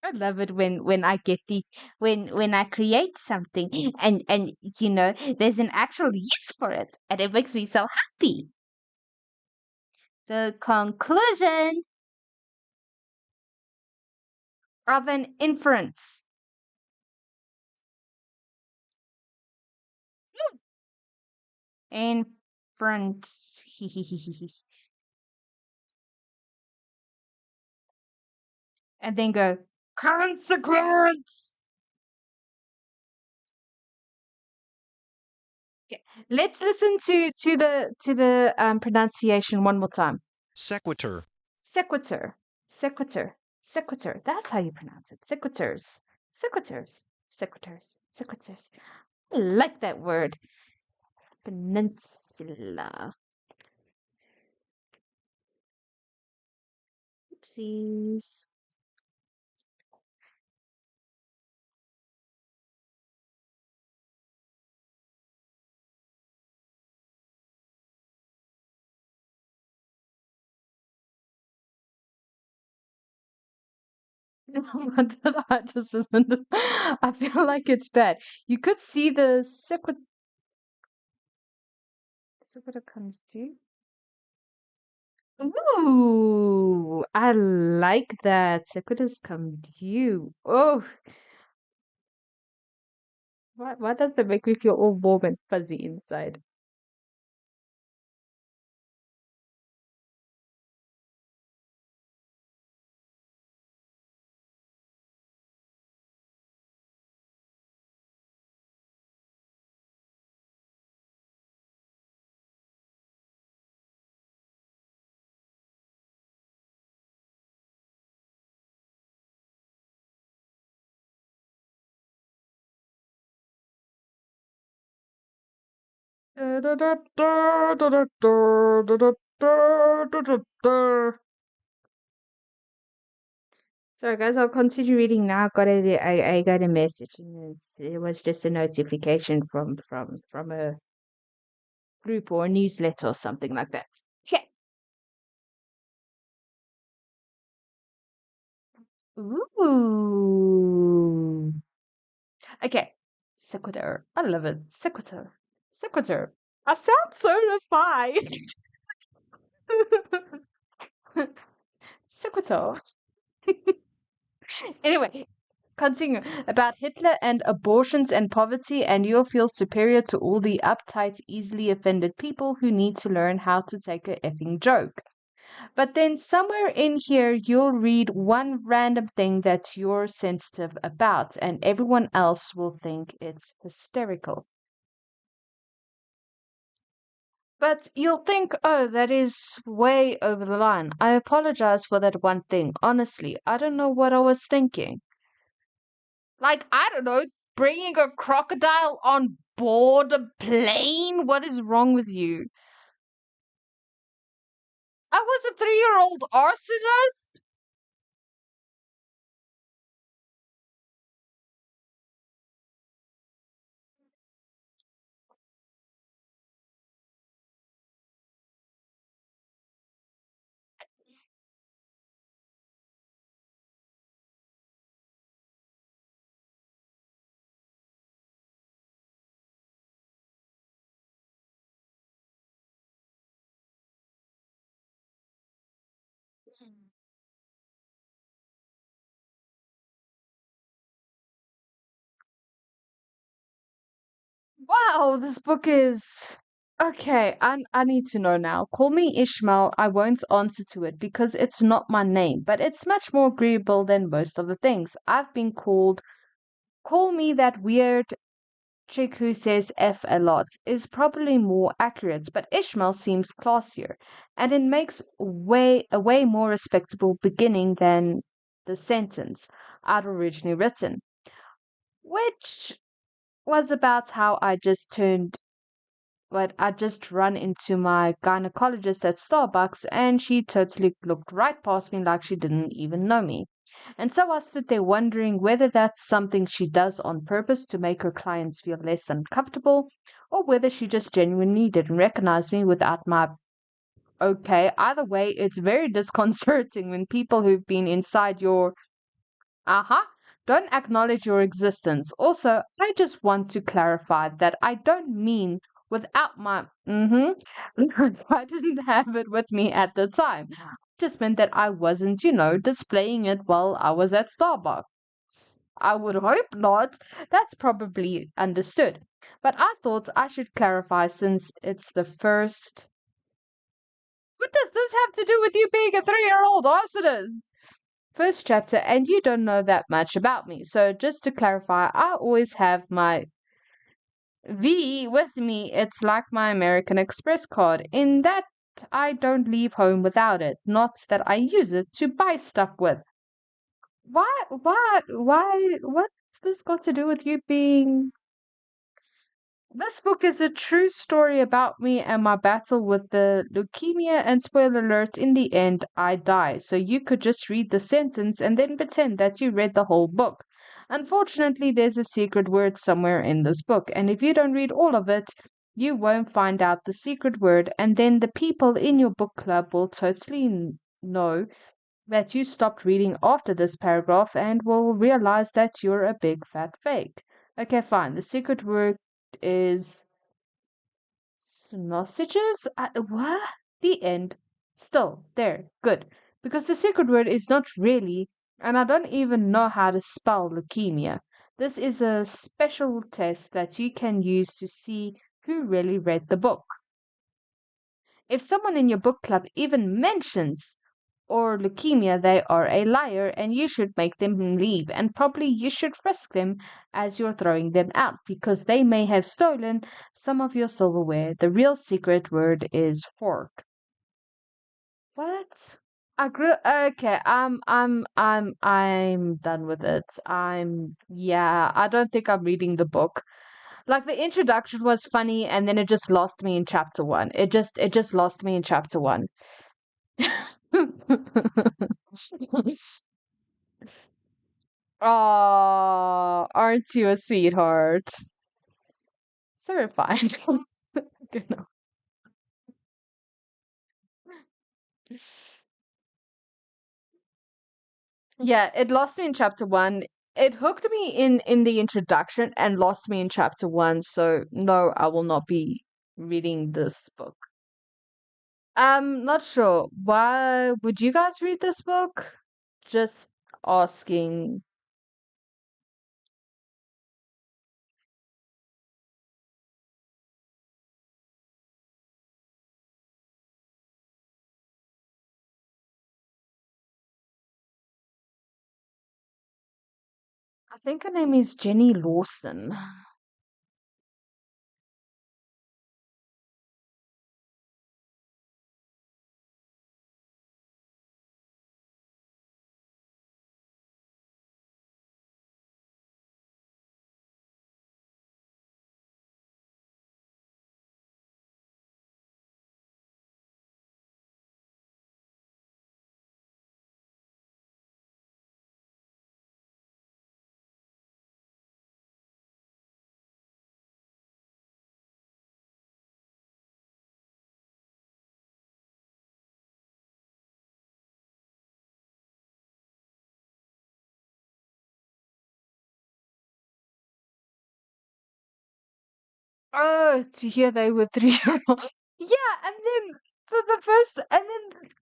I love it when I get the when I create something and there's an actual use for it and it makes me so happy. The conclusion of an inference. Inference. And then go consequence. Okay. Let's listen to the pronunciation one more time. Sequitur. Sequitur. Sequitur. Sequitur. That's how you pronounce it. Sequiturs. Sequiturs. Sequiturs. Sequiturs. I like that word. Peninsula. Oopsies. What did I just listen? I feel like it's bad. You could see the sequitur comes due. Ooh, I like that. Sequiturs come due. Oh, why does that make me feel all warm and fuzzy inside? Sorry, guys, I'll continue reading now. I got a message, and it was just a notification from a group or a newsletter or something like that. Okay. Ooh. Okay. Sequitur. I love it. Sequitur. Sequitur. I sound so refined. Sequitur. Anyway, continue about Hitler and abortions and poverty, and you'll feel superior to all the uptight, easily offended people who need to learn how to take a effing joke. But then somewhere in here, you'll read one random thing that you're sensitive about, and everyone else will think it's hysterical. But you'll think, oh, that is way over the line. I apologize for that one thing. Honestly, I don't know what I was thinking. Like, I don't know, bringing a crocodile on board a plane? What is wrong with you? I was a 3-year-old arsonist? Wow, this book is okay. I need to know now. Call me Ishmael. I won't answer to it because it's not my name, but it's much more agreeable than most of the things I've been called. Call me that weird chick who says F a lot is probably more accurate, but Ishmael seems classier, and it makes a way more respectable beginning than the sentence I'd originally written, which was about how I just run into my gynecologist at Starbucks and she totally looked right past me like she didn't even know me. And so I stood there wondering whether that's something she does on purpose to make her clients feel less uncomfortable or whether she just genuinely didn't recognize me without my okay. Either way, it's very disconcerting when people who've been inside your uh-huh. Don't acknowledge your existence. Also, I just want to clarify that I don't mean without my I didn't have it with me at the time. Just meant that I wasn't, displaying it while I was at Starbucks. I would hope not. That's probably understood. But I thought I should clarify since it's the first. What does this have to do with you being a 3-year-old arsonist? First chapter, and you don't know that much about me. So, just to clarify, I always have my V with me. It's like my American Express card, in that I don't leave home without it, not that I use it to buy stuff with. What's this got to do with you being this book is a true story about me and my battle with the leukemia, and spoiler alert, in the end, I die. So you could just read the sentence and then pretend that you read the whole book. Unfortunately, there's a secret word somewhere in this book, and if you don't read all of it, you won't find out the secret word, and then the people in your book club will totally know that you stopped reading after this paragraph and will realize that you're a big fat fake. Okay, fine. The secret word is sausages? What? The end. Still, there. Good. Because the secret word is not really, and I don't even know how to spell leukemia. This is a special test that you can use to see who really read the book. If someone in your book club even mentions or leukemia, they are a liar and you should make them leave. And probably you should frisk them as you're throwing them out because they may have stolen some of your silverware. The real secret word is fork. What? I grew okay, I'm done with it. Yeah, I don't think I'm reading the book. Like the introduction was funny and then it just lost me in chapter one. It just lost me in chapter one. Oh, aren't you a sweetheart? So refined. You know. Yeah, it lost me in chapter one. It hooked me in the introduction and lost me in chapter one. So no, I will not be reading this book. I'm not sure. Why would you guys read this book? Just asking. I think her name is Jenny Lawson. Oh, to hear they were 3-year-old. Yeah, and then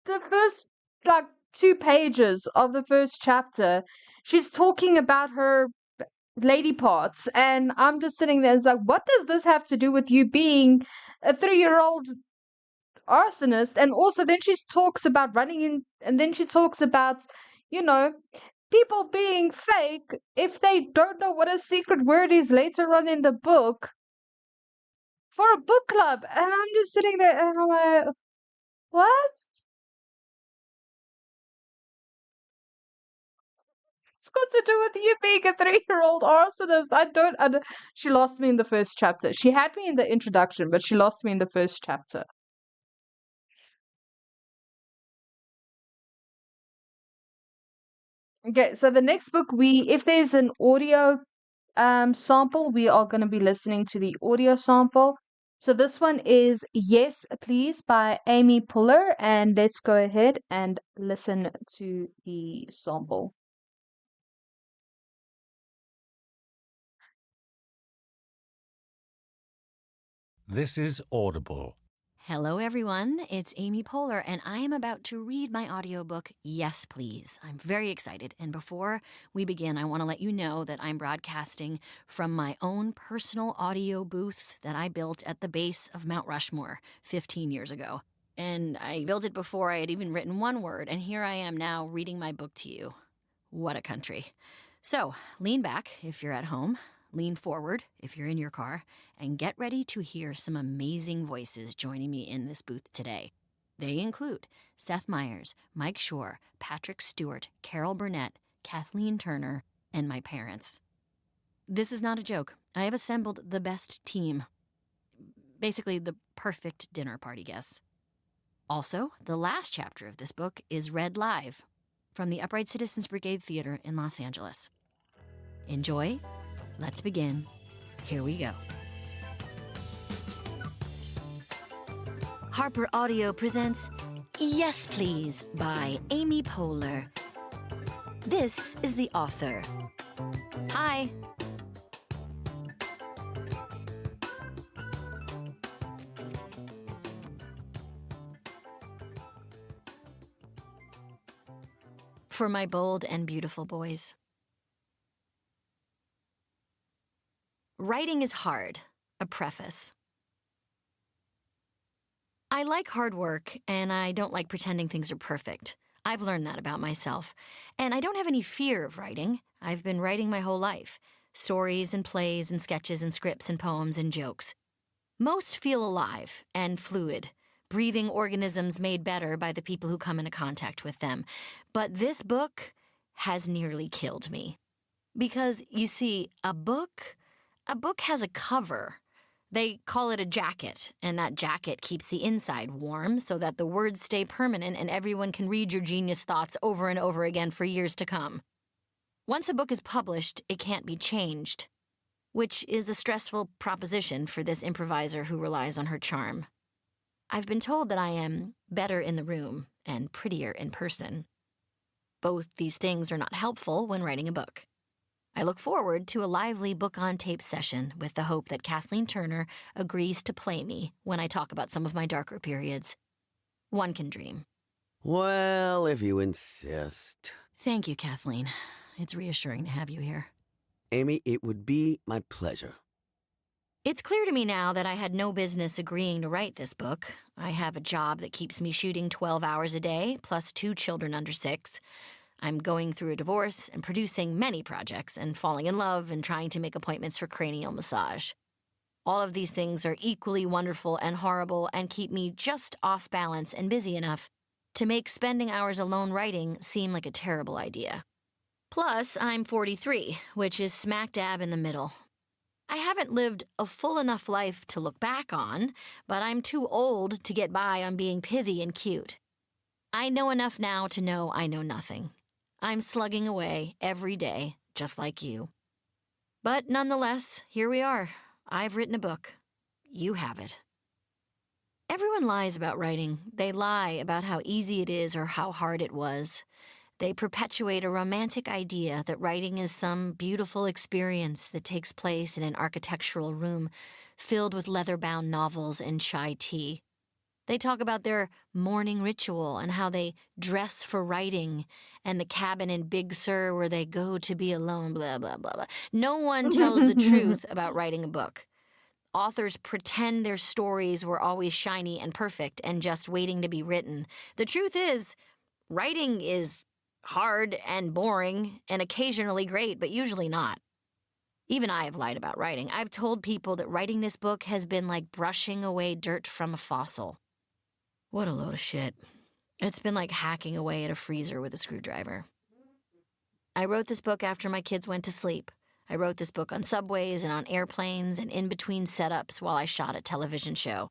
the first like 2 pages of the first chapter, she's talking about her lady parts, and I'm just sitting there. It's like, what does this have to do with you being a 3-year-old arsonist? And also, then she talks about running in, and then she talks about, you know, people being fake if they don't know what a secret word is later on in the book for a book club. And I'm just sitting there and I'm like, what? It's got to do with you being a 3-year-old arsonist. She lost me in the first chapter. She had me in the introduction, but she lost me in the first chapter. Okay, so the next book, if there's an audio sample, we are going to be listening to the audio sample. So this one is Yes Please by Amy Poehler, and let's go ahead and listen to the sample. This is Audible. Hello, everyone. It's Amy Poehler, and I am about to read my audiobook, Yes Please. I'm very excited, and before we begin, I want to let you know that I'm broadcasting from my own personal audio booth that I built at the base of Mount Rushmore 15 years ago. And I built it before I had even written one word, and here I am now reading my book to you. What a country. So, lean back if you're at home. Lean forward if you're in your car, and get ready to hear some amazing voices joining me in this booth today. They include Seth Meyers, Mike Shore, Patrick Stewart, Carol Burnett, Kathleen Turner, and my parents. This is not a joke. I have assembled the best team. Basically, the perfect dinner party guests. Also, the last chapter of this book is read live from the Upright Citizens Brigade Theater in Los Angeles. Enjoy. Let's begin. Here we go. Harper Audio presents Yes Please by Amy Poehler. This is the author. Hi. For my bold and beautiful boys. Writing is hard. A preface. I like hard work, and I don't like pretending things are perfect. I've learned that about myself. And I don't have any fear of writing. I've been writing my whole life. Stories and plays and sketches and scripts and poems and jokes. Most feel alive and fluid, breathing organisms made better by the people who come into contact with them. But this book has nearly killed me. Because, you see, a book has a cover. They call it a jacket, and that jacket keeps the inside warm so that the words stay permanent and everyone can read your genius thoughts over and over again for years to come. Once a book is published, it can't be changed, which is a stressful proposition for this improviser who relies on her charm. I've been told that I am better in the room and prettier in person. Both these things are not helpful when writing a book. I look forward to a lively book-on-tape session with the hope that Kathleen Turner agrees to play me when I talk about some of my darker periods. One can dream. Well, if you insist. Thank you, Kathleen. It's reassuring to have you here. Amy, it would be my pleasure. It's clear to me now that I had no business agreeing to write this book. I have a job that keeps me shooting 12 hours a day, plus 2 children under 6. I'm going through a divorce and producing many projects and falling in love and trying to make appointments for cranial massage. All of these things are equally wonderful and horrible and keep me just off balance and busy enough to make spending hours alone writing seem like a terrible idea. Plus, I'm 43, which is smack dab in the middle. I haven't lived a full enough life to look back on, but I'm too old to get by on being pithy and cute. I know enough now to know I know nothing. I'm slugging away every day, just like you. But nonetheless, here we are. I've written a book. You have it. Everyone lies about writing. They lie about how easy it is or how hard it was. They perpetuate a romantic idea that writing is some beautiful experience that takes place in an architectural room filled with leather-bound novels and chai tea. They talk about their morning ritual and how they dress for writing and the cabin in Big Sur where they go to be alone, blah, blah, blah, blah. No one tells the truth about writing a book. Authors pretend their stories were always shiny and perfect and just waiting to be written. The truth is, writing is hard and boring and occasionally great, but usually not. Even I have lied about writing. I've told people that writing this book has been like brushing away dirt from a fossil. What a load of shit. It's been like hacking away at a freezer with a screwdriver. I wrote this book after my kids went to sleep. I wrote this book on subways and on airplanes and in between setups while I shot a television show.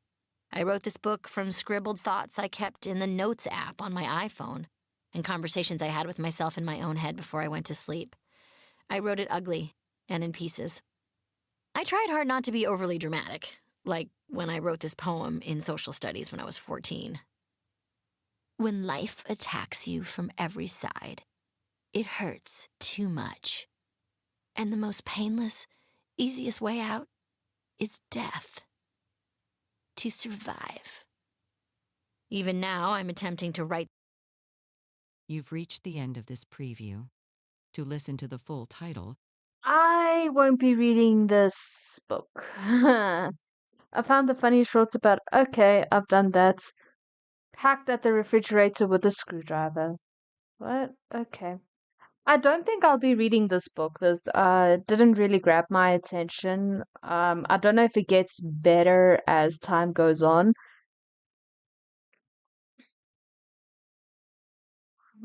I wrote this book from scribbled thoughts I kept in the Notes app on my iPhone and conversations I had with myself in my own head before I went to sleep. I wrote it ugly and in pieces. I tried hard not to be overly dramatic, like when I wrote this poem in social studies when I was 14. When life attacks you from every side, it hurts too much. And the most painless, easiest way out is death. To survive. Even now, I'm attempting to write. You've reached the end of this preview. To listen to the full title, I won't be reading this book. I found the funny shorts about, okay, I've done that. Hacked at the refrigerator with a screwdriver. What? Okay. I don't think I'll be reading this book. This didn't really grab my attention. I don't know if it gets better as time goes on.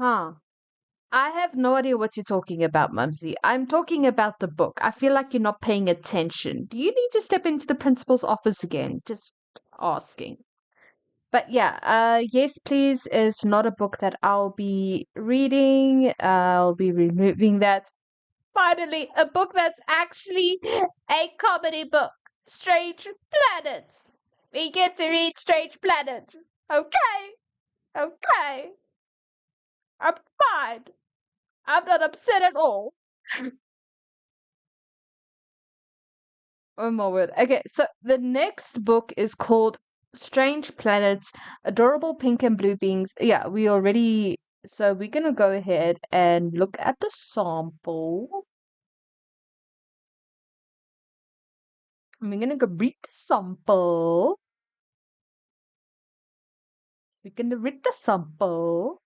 Huh. I have no idea what you're talking about, Mumsy. I'm talking about the book. I feel like you're not paying attention. Do you need to step into the principal's office again? Just asking. But yeah, Yes Please is not a book that I'll be reading. I'll be removing that. Finally, a book that's actually a comedy book. Strange Planet. We get to read Strange Planet. Okay. Okay. I'm fine. I'm not upset at all. Oh my word. Okay, so the next book is called Strange Planets, Adorable Pink and Blue Beings. Yeah, so we're gonna go ahead and look at the sample. We're gonna go read the sample. We're gonna read the sample.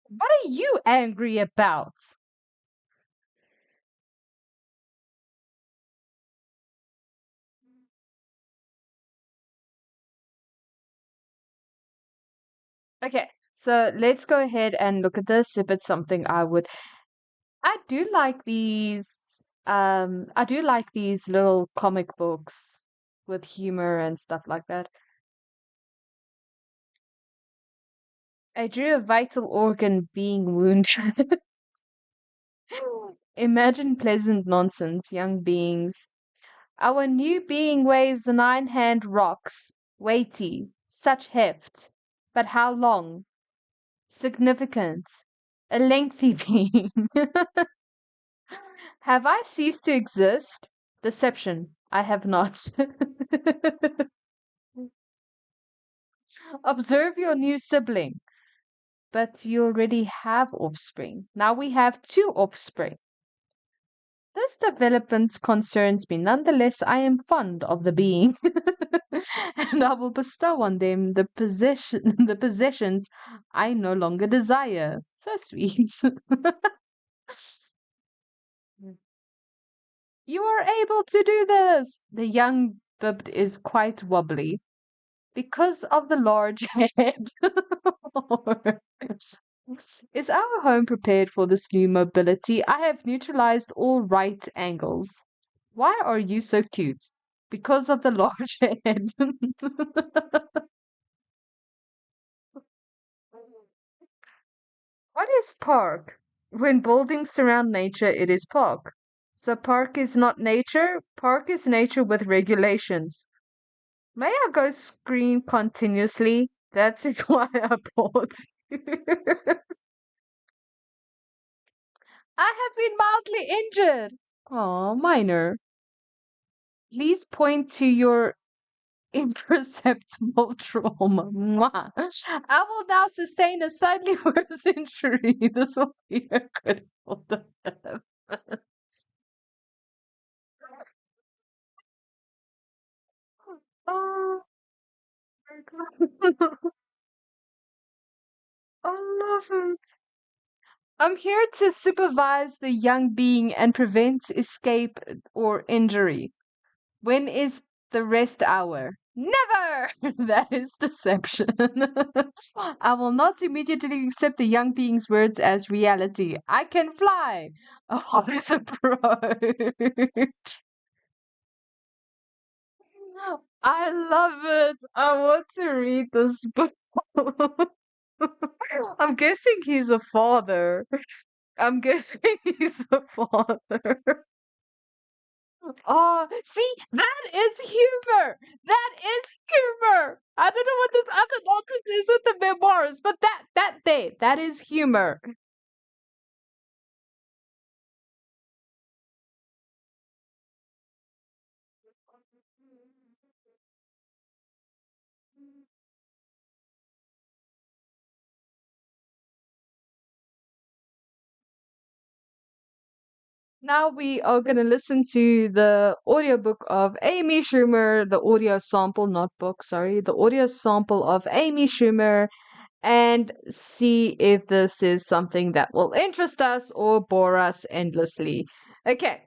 What are you angry about? Okay, so let's go ahead and look at this if it's something I would. I do like these little comic books with humor and stuff like that. I drew a vital organ being wounded. Imagine pleasant nonsense, young beings. Our new being weighs the 9-hand rocks, weighty, such heft. But how long? Significant. A lengthy being. Have I ceased to exist? Deception. I have not. Observe your new sibling. But you already have offspring. Now we have 2 offspring. This development concerns me. Nonetheless, I am fond of the being, and I will bestow on them the possessions I no longer desire. So sweet. You are able to do this. The young bibbed is quite wobbly because of the large head. Is our home prepared for this new mobility? I have neutralized all right angles. Why are you so cute? Because of the large head. What is park? When buildings surround nature, it is park. So park is not nature. Park is nature with regulations. May I go scream continuously? That is why I bought you. I have been mildly injured. Oh, minor. Please point to your imperceptible trauma. Mwah. I will now sustain a slightly worse injury. This will be a critical defense. Oh my god. I love it. I'm here to supervise the young being and prevent escape or injury. When is the rest hour? Never! That is deception. I will not immediately accept the young being's words as reality. I can fly. A wise approach. I love it. I want to read this book. I'm guessing he's a father. I'm guessing he's a father. Oh, see, that is humor. That is humor. I don't know what this other nonsense is with the memoirs, but that is humor. Now we are going to listen to the audiobook of Amy Schumer, the audio sample, not book, sorry, the audio sample of Amy Schumer, and see if this is something that will interest us or bore us endlessly. Okay.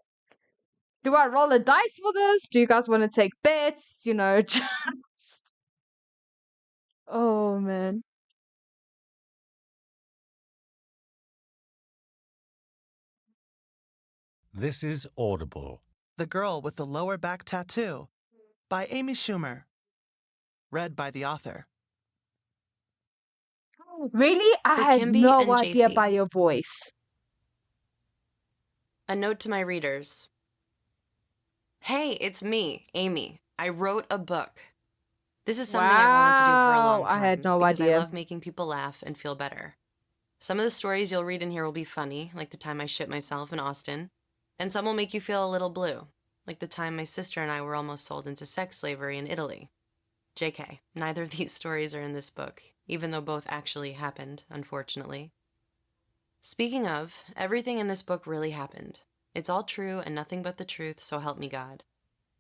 Do I roll a dice for this? Do you guys want to take bets? You know, just... Oh, man. This is Audible. The Girl with the Lower Back Tattoo by Amy Schumer. Read by the author. Really? I For had Kimby no and idea JC. by your voice. A note to my readers. Hey, it's me, Amy. I wrote a book. This is something I've wanted to do for a long Wow, time I had no because idea. I love making people laugh and feel better. Some of the stories you'll read in here will be funny, like the time I shit myself in Austin, and some will make you feel a little blue, like the time my sister and I were almost sold into sex slavery in Italy. JK, neither of these stories are in this book, even though both actually happened, unfortunately. Speaking of, everything in this book really happened. It's all true and nothing but the truth, so help me God.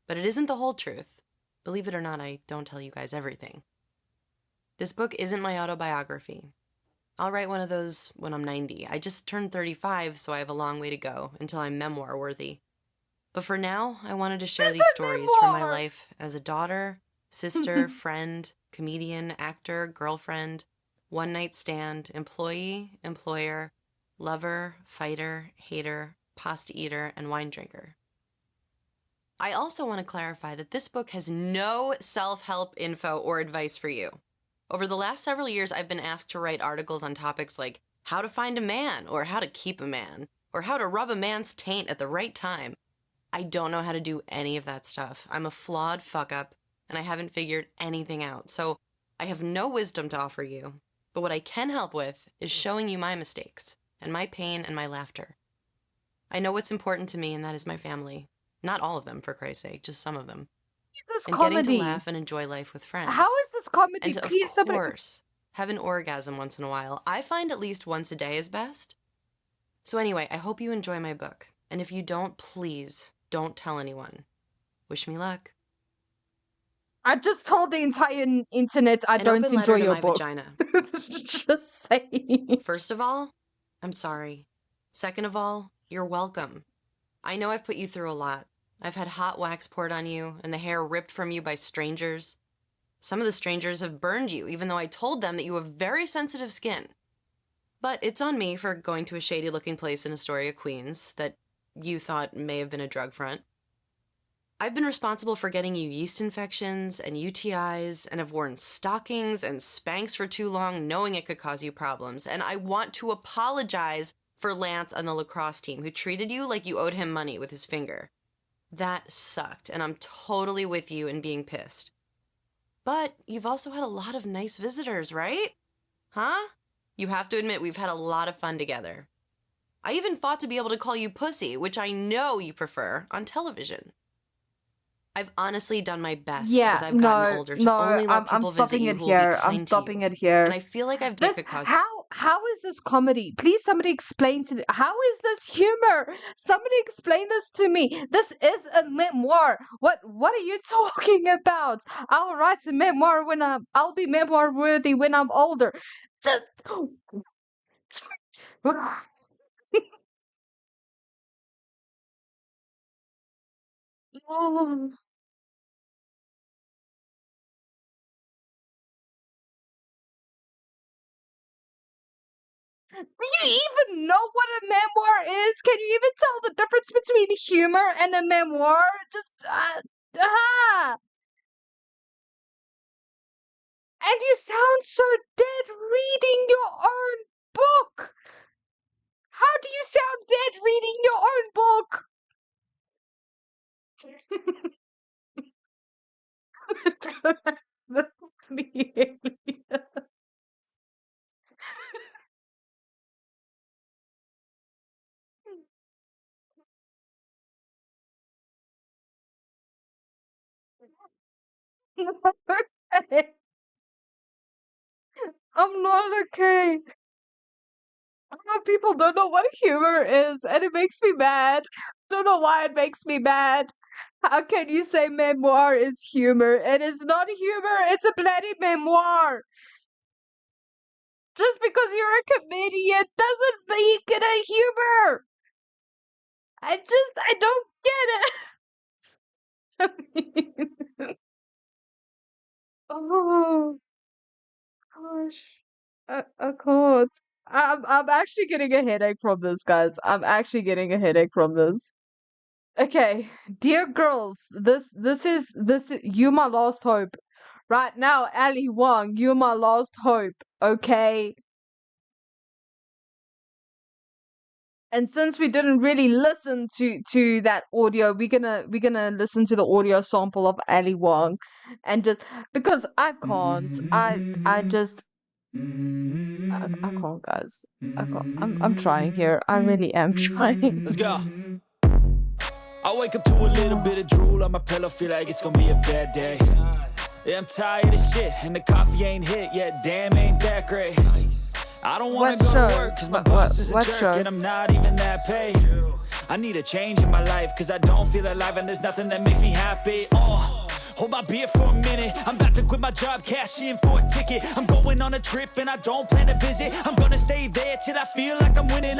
But it isn't the whole truth. Believe it or not, I don't tell you guys everything. This book isn't my autobiography. I'll write one of those when I'm 90. I just turned 35, so I have a long way to go until I'm memoir worthy. But for now, I wanted to share these stories from my life as a daughter, sister, friend, comedian, actor, girlfriend, one-night stand, employee, employer, lover, fighter, hater, pasta eater, and wine drinker. I also want to clarify that this book has no self-help info or advice for you. Over the last several years, I've been asked to write articles on topics like how to find a man, or how to keep a man, or how to rub a man's taint at the right time. I don't know how to do any of that stuff. I'm a flawed fuck-up, and I haven't figured anything out, so I have no wisdom to offer you. But what I can help with is showing you my mistakes, and my pain and my laughter. I know what's important to me, and that is my family. Not all of them, for Christ's sake, just some of them. Is this And comedy? getting to laugh and enjoy life with friends. How is this comedy? And to, Please, of course, have an orgasm once in a while. I find at least once a day is best. So anyway, I hope you enjoy my book. And if you don't, please don't tell anyone. Wish me luck. I just told the entire internet I An don't open enjoy letter to your my book. vagina. Just saying. First of all, I'm sorry. Second of all, you're welcome. I know I've put you through a lot. I've had hot wax poured on you and the hair ripped from you by strangers. Some of the strangers have burned you, even though I told them that you have very sensitive skin. But it's on me for going to a shady-looking place in Astoria, Queens, that you thought may have been a drug front. I've been responsible for getting you yeast infections and UTIs, and have worn stockings and Spanx for too long, knowing it could cause you problems. And I want to apologize for Lance on the lacrosse team, who treated you like you owed him money with his finger. That sucked, and I'm totally with you in being pissed. But you've also had a lot of nice visitors, right? Huh? You have to admit we've had a lot of fun together. I even fought to be able to call you pussy, which I know you prefer, on television. I've honestly done my best as I've gotten older to only let I'm people visit stopping you it who will be here. I'm kind to stopping you. it here. And I feel like I've This dipped because how is this comedy? Please, somebody explain to me. How is this humor? Somebody explain this to me. This is a memoir. What are you talking about? I'll write a memoir when I'll be memoir worthy when I'm older. The- Oh. Do you even know what a memoir is? Can you even tell the difference between humor and a memoir? Just ah. And you sound so dead reading your own book. How do you sound dead reading your own book? Okay. I'm not okay. I know people don't know what humor is, and it makes me mad. Don't know why it makes me mad. How can you say memoir is humor? It is not humor, it's a bloody memoir. Just because you're a comedian doesn't make it a humor. I don't get it. Oh gosh. I can't. I'm actually getting a headache from this, guys. I'm actually getting a headache from this. Okay, dear girls, you my last hope. Right now, Ali Wong, you're my last hope, okay? And since we didn't really listen to that audio, we're gonna listen to the audio sample of Ali Wong, and just because I can't, I just I can't, guys. I can't. I'm trying here. I really am trying. Let's go. I wake up to a little bit of drool on my pillow, feel like it's gonna be a bad day. Yeah, I'm tired of shit, and the coffee ain't hit yet, damn, ain't that great. I don't wanna go to work, cause my boss is a jerk, and I'm not even that paid. I need a change in my life, cause I don't feel alive, and there's nothing that makes me happy. Hold my beer for a minute, I'm about to quit my job, cash in for a ticket. I'm going on a trip and I don't plan to visit. I'm gonna stay there till I feel like I'm winning,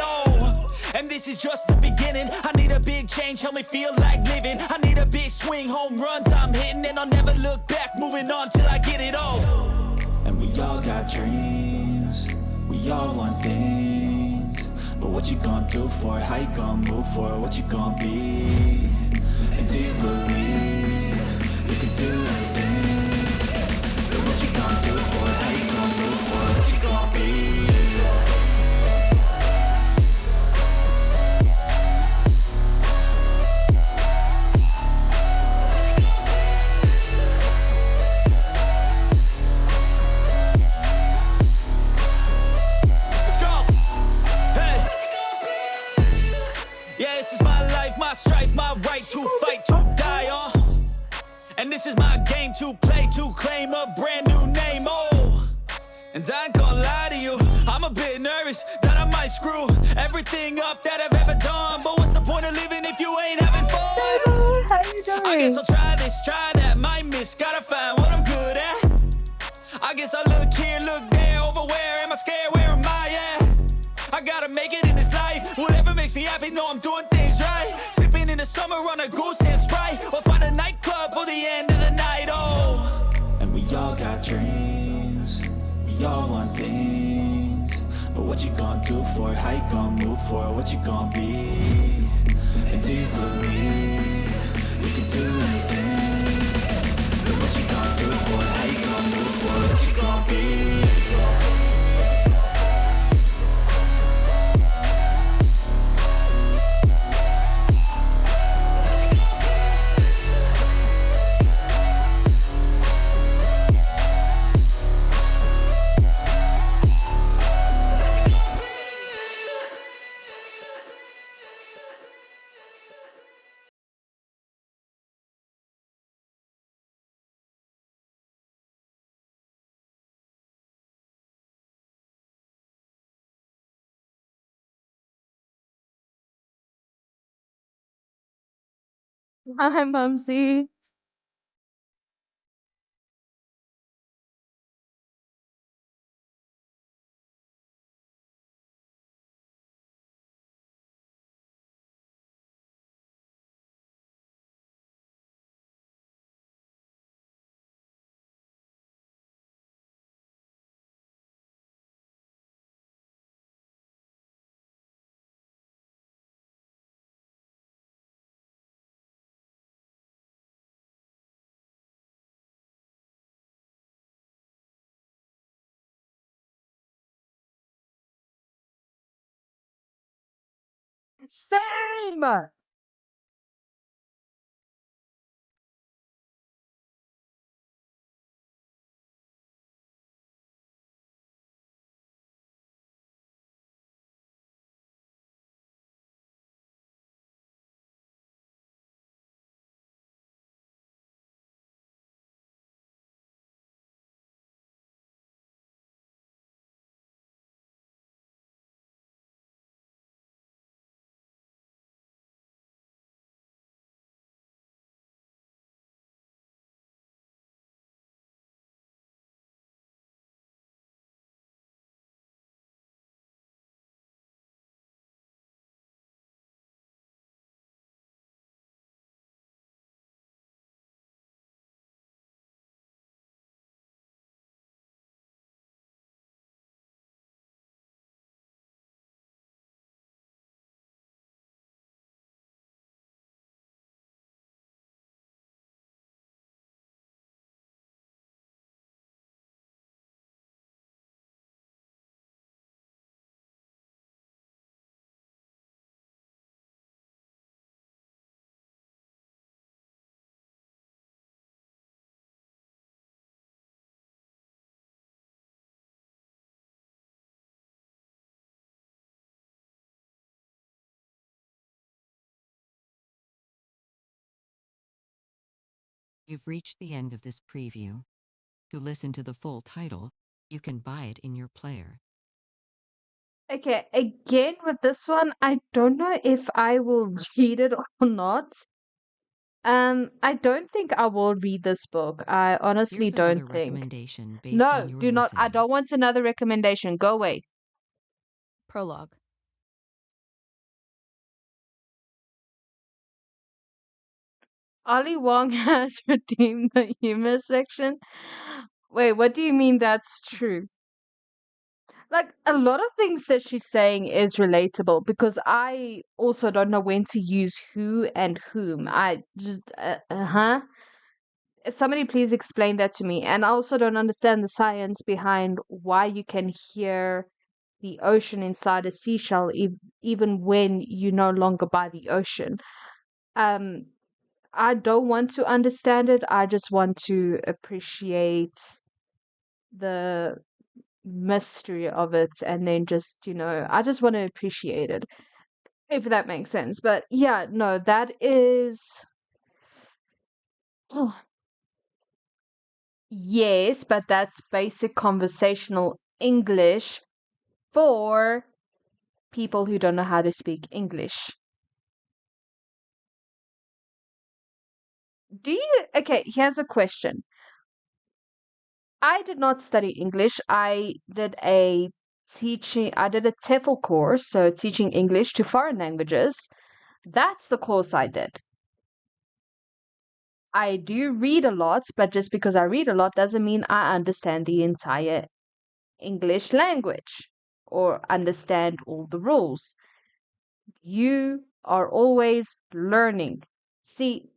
and this is just the beginning. I need a big change, help me feel like living. I need a big swing, home runs I'm hitting, and I'll never look back, moving on till I get it all. And we all got dreams, we all want things, but what you gonna do for it? How you gonna move for it? What you gonna be? And do you believe you can do anything? But what you gonna do for it? How you gonna move for it? What you gonna be? Let's go! Hey! Yeah, this is my life, my strife, my right to fight, to die on. And this is my game to play, to claim a brand new name, And I ain't gonna lie to you, I'm a bit nervous that I might screw everything up that I've ever done. But what's the point of living if you ain't having fun? How you doing? I guess I'll try this, try that, might miss, gotta find what I'm good at. I guess I look here, look there, over where am I scared, where am I at? I gotta make it in this life, whatever makes me happy, know I'm doing things right. Sipping in the summer on a goose and Sprite, or find a nightclub for the end of the night, And we all got dreams, we all want things, but what you gonna do for it? How you gonna move for it? What you gonna be? And do you believe you can do anything? But what you gonna do for it? How you gonna move for it? What you gonna be? Hi, Mumsy. Same. You've reached the end of this preview. To listen to the full title, you can buy it in your player. Okay, again with this one, I don't know if I will read it or not. I don't think I will read this book. I honestly Here's another don't think. recommendation based on No, your do not. I listening. don't want another recommendation. Go away. Prologue. Ali Wong has redeemed the humor section. Wait, what do you mean that's true? Like, a lot of things that she's saying is relatable because I also don't know when to use who and whom. I just, huh? Somebody please explain that to me. And I also don't understand the science behind why you can hear the ocean inside a seashell even when you're no longer by the ocean. Um, I don't want to understand it. I just want to appreciate the mystery of it and then just, I just want to appreciate it, if that makes sense. But yeah, no, that is. Yes, but that's basic conversational English for people who don't know how to speak English. Okay, here's a question. I did not study English. I did a TEFL course, so teaching English to foreign languages. That's the course I did. I do read a lot, but just because I read a lot doesn't mean I understand the entire English language or understand all the rules. You are always learning. See,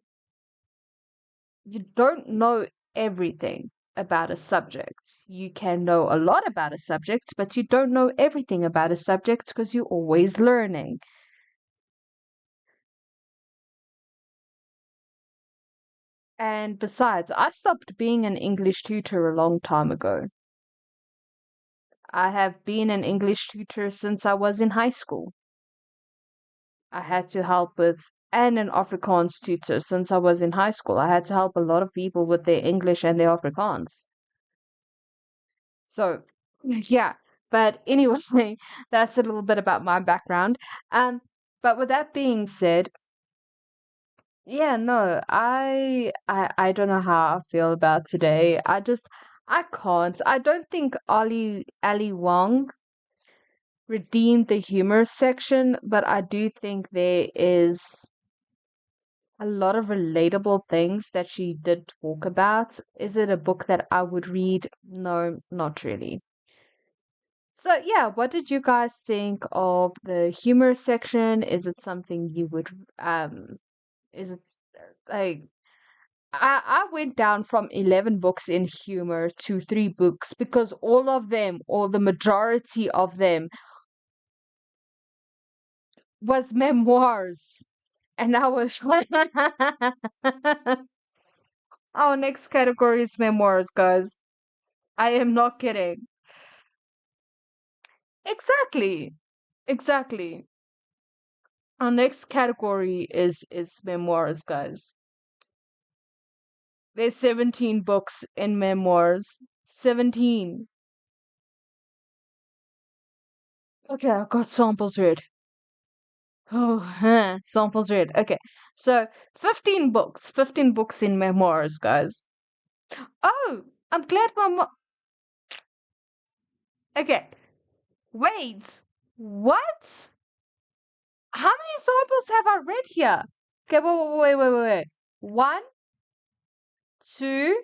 you don't know everything about a subject. You can know a lot about a subject, but you don't know everything about a subject because you're always learning. And besides, I stopped being an English tutor a long time ago. I have been an English tutor since I was in high school. I had to help with, and an Afrikaans tutor since I was in high school. I had to help a lot of people with their English and their Afrikaans. So, yeah. But anyway, that's a little bit about my background. But with that being said, Yeah, no, I don't know how I feel about today. I can't. I don't think Ali Wong redeemed the humor section, but I do think there is a lot of relatable things that she did talk about. Is it a book that I would read? No, not really. So yeah, what did you guys think of the humor section? Is it something you would is it like I went down from 11 books in humor to 3 books because all of them, or the majority of them, was memoirs. And I was our next category is memoirs, guys. I am not kidding. Exactly. Exactly. Our next category is memoirs, guys. There's 17 books in memoirs. 17. Okay, I got samples read. Oh, samples read. Okay, so 15 books. 15 books in memoirs, guys. Oh, I'm glad my Okay, wait. What? How many samples have I read here? Okay, wait. 1, 2,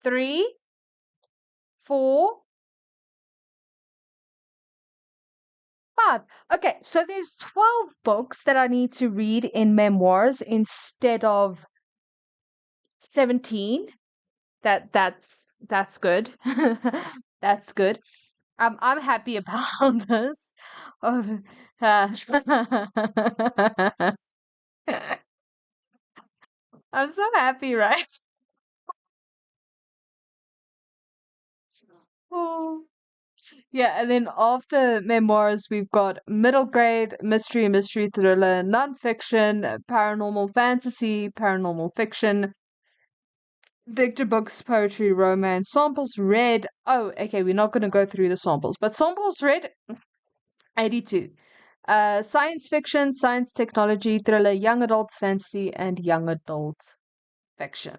3, 4, 5. Okay, so there's 12 books that I need to read in memoirs instead of 17. That's good. That's good. I'm happy about this. Oh, I'm so happy, right? Oh. Yeah, and then after memoirs, we've got middle grade, mystery thriller, nonfiction, paranormal fantasy, paranormal fiction, Victor books, poetry, romance, samples read. Oh, okay, we're not going to go through the samples, but samples read 82. Science fiction, science technology, thriller, young adult fantasy, and young adult fiction.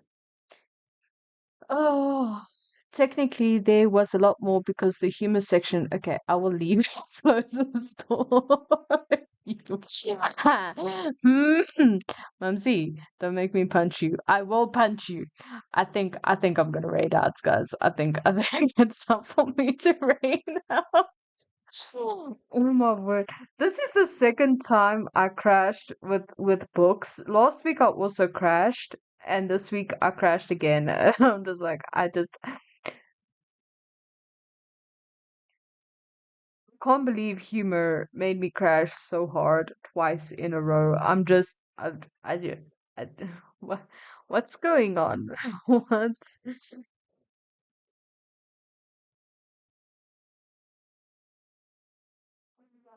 Oh, technically there was a lot more because the humor section. Okay, I will leave those story. Mumsy, don't make me punch you. I will punch you. I think I'm gonna raid out, guys. I think it's time for me to raid out. Oh my word. This is the second time I crashed with books. Last week I also crashed, and this week I crashed again. I'm just like, I just can't believe humor made me crash so hard twice in a row. I, I, what, what's going on? What?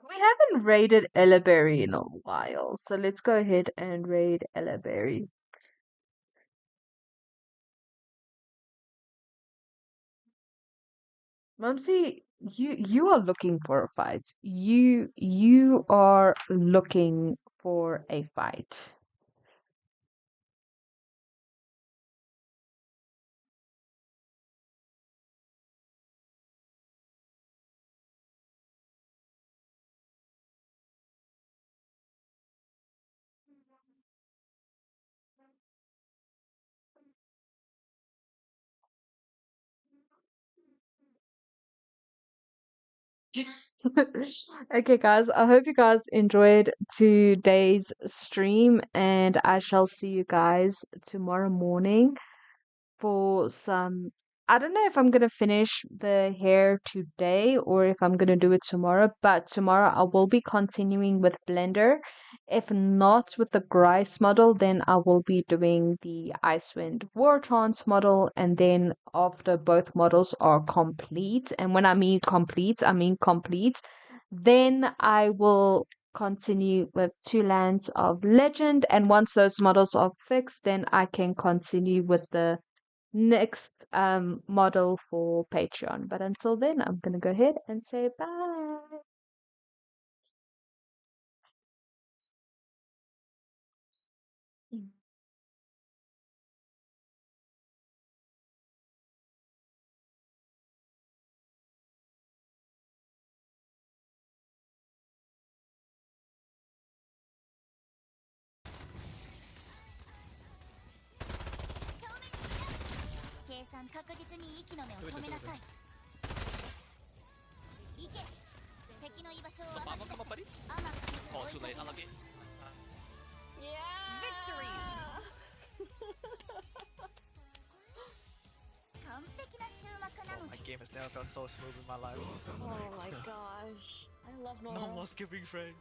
We haven't raided Ella Berry in a while, so let's go ahead and raid Ella Berry. Mumsy, you are looking for a fight. You are looking for a fight. Okay, guys, I hope you guys enjoyed today's stream, and I shall see you guys tomorrow morning for some. I don't know if I'm gonna finish the hair today or if I'm gonna do it tomorrow, but tomorrow I will be continuing with Blender. If not with the Grice model, then I will be doing the Icewind War Chance model, and then after both models are complete, and when I mean complete, then I will continue with Two Lands of Legend, and once those models are fixed, then I can continue with the next model for Patreon. But until then, I'm gonna go ahead and say bye. 確実に息の根を止めなさい。行け。敵の居場所を分かって。Oh, too late. Unlucky. Yeah. Oh, my game has never felt so smooth in my life. Oh my gosh. I love normal. No more skipping frames.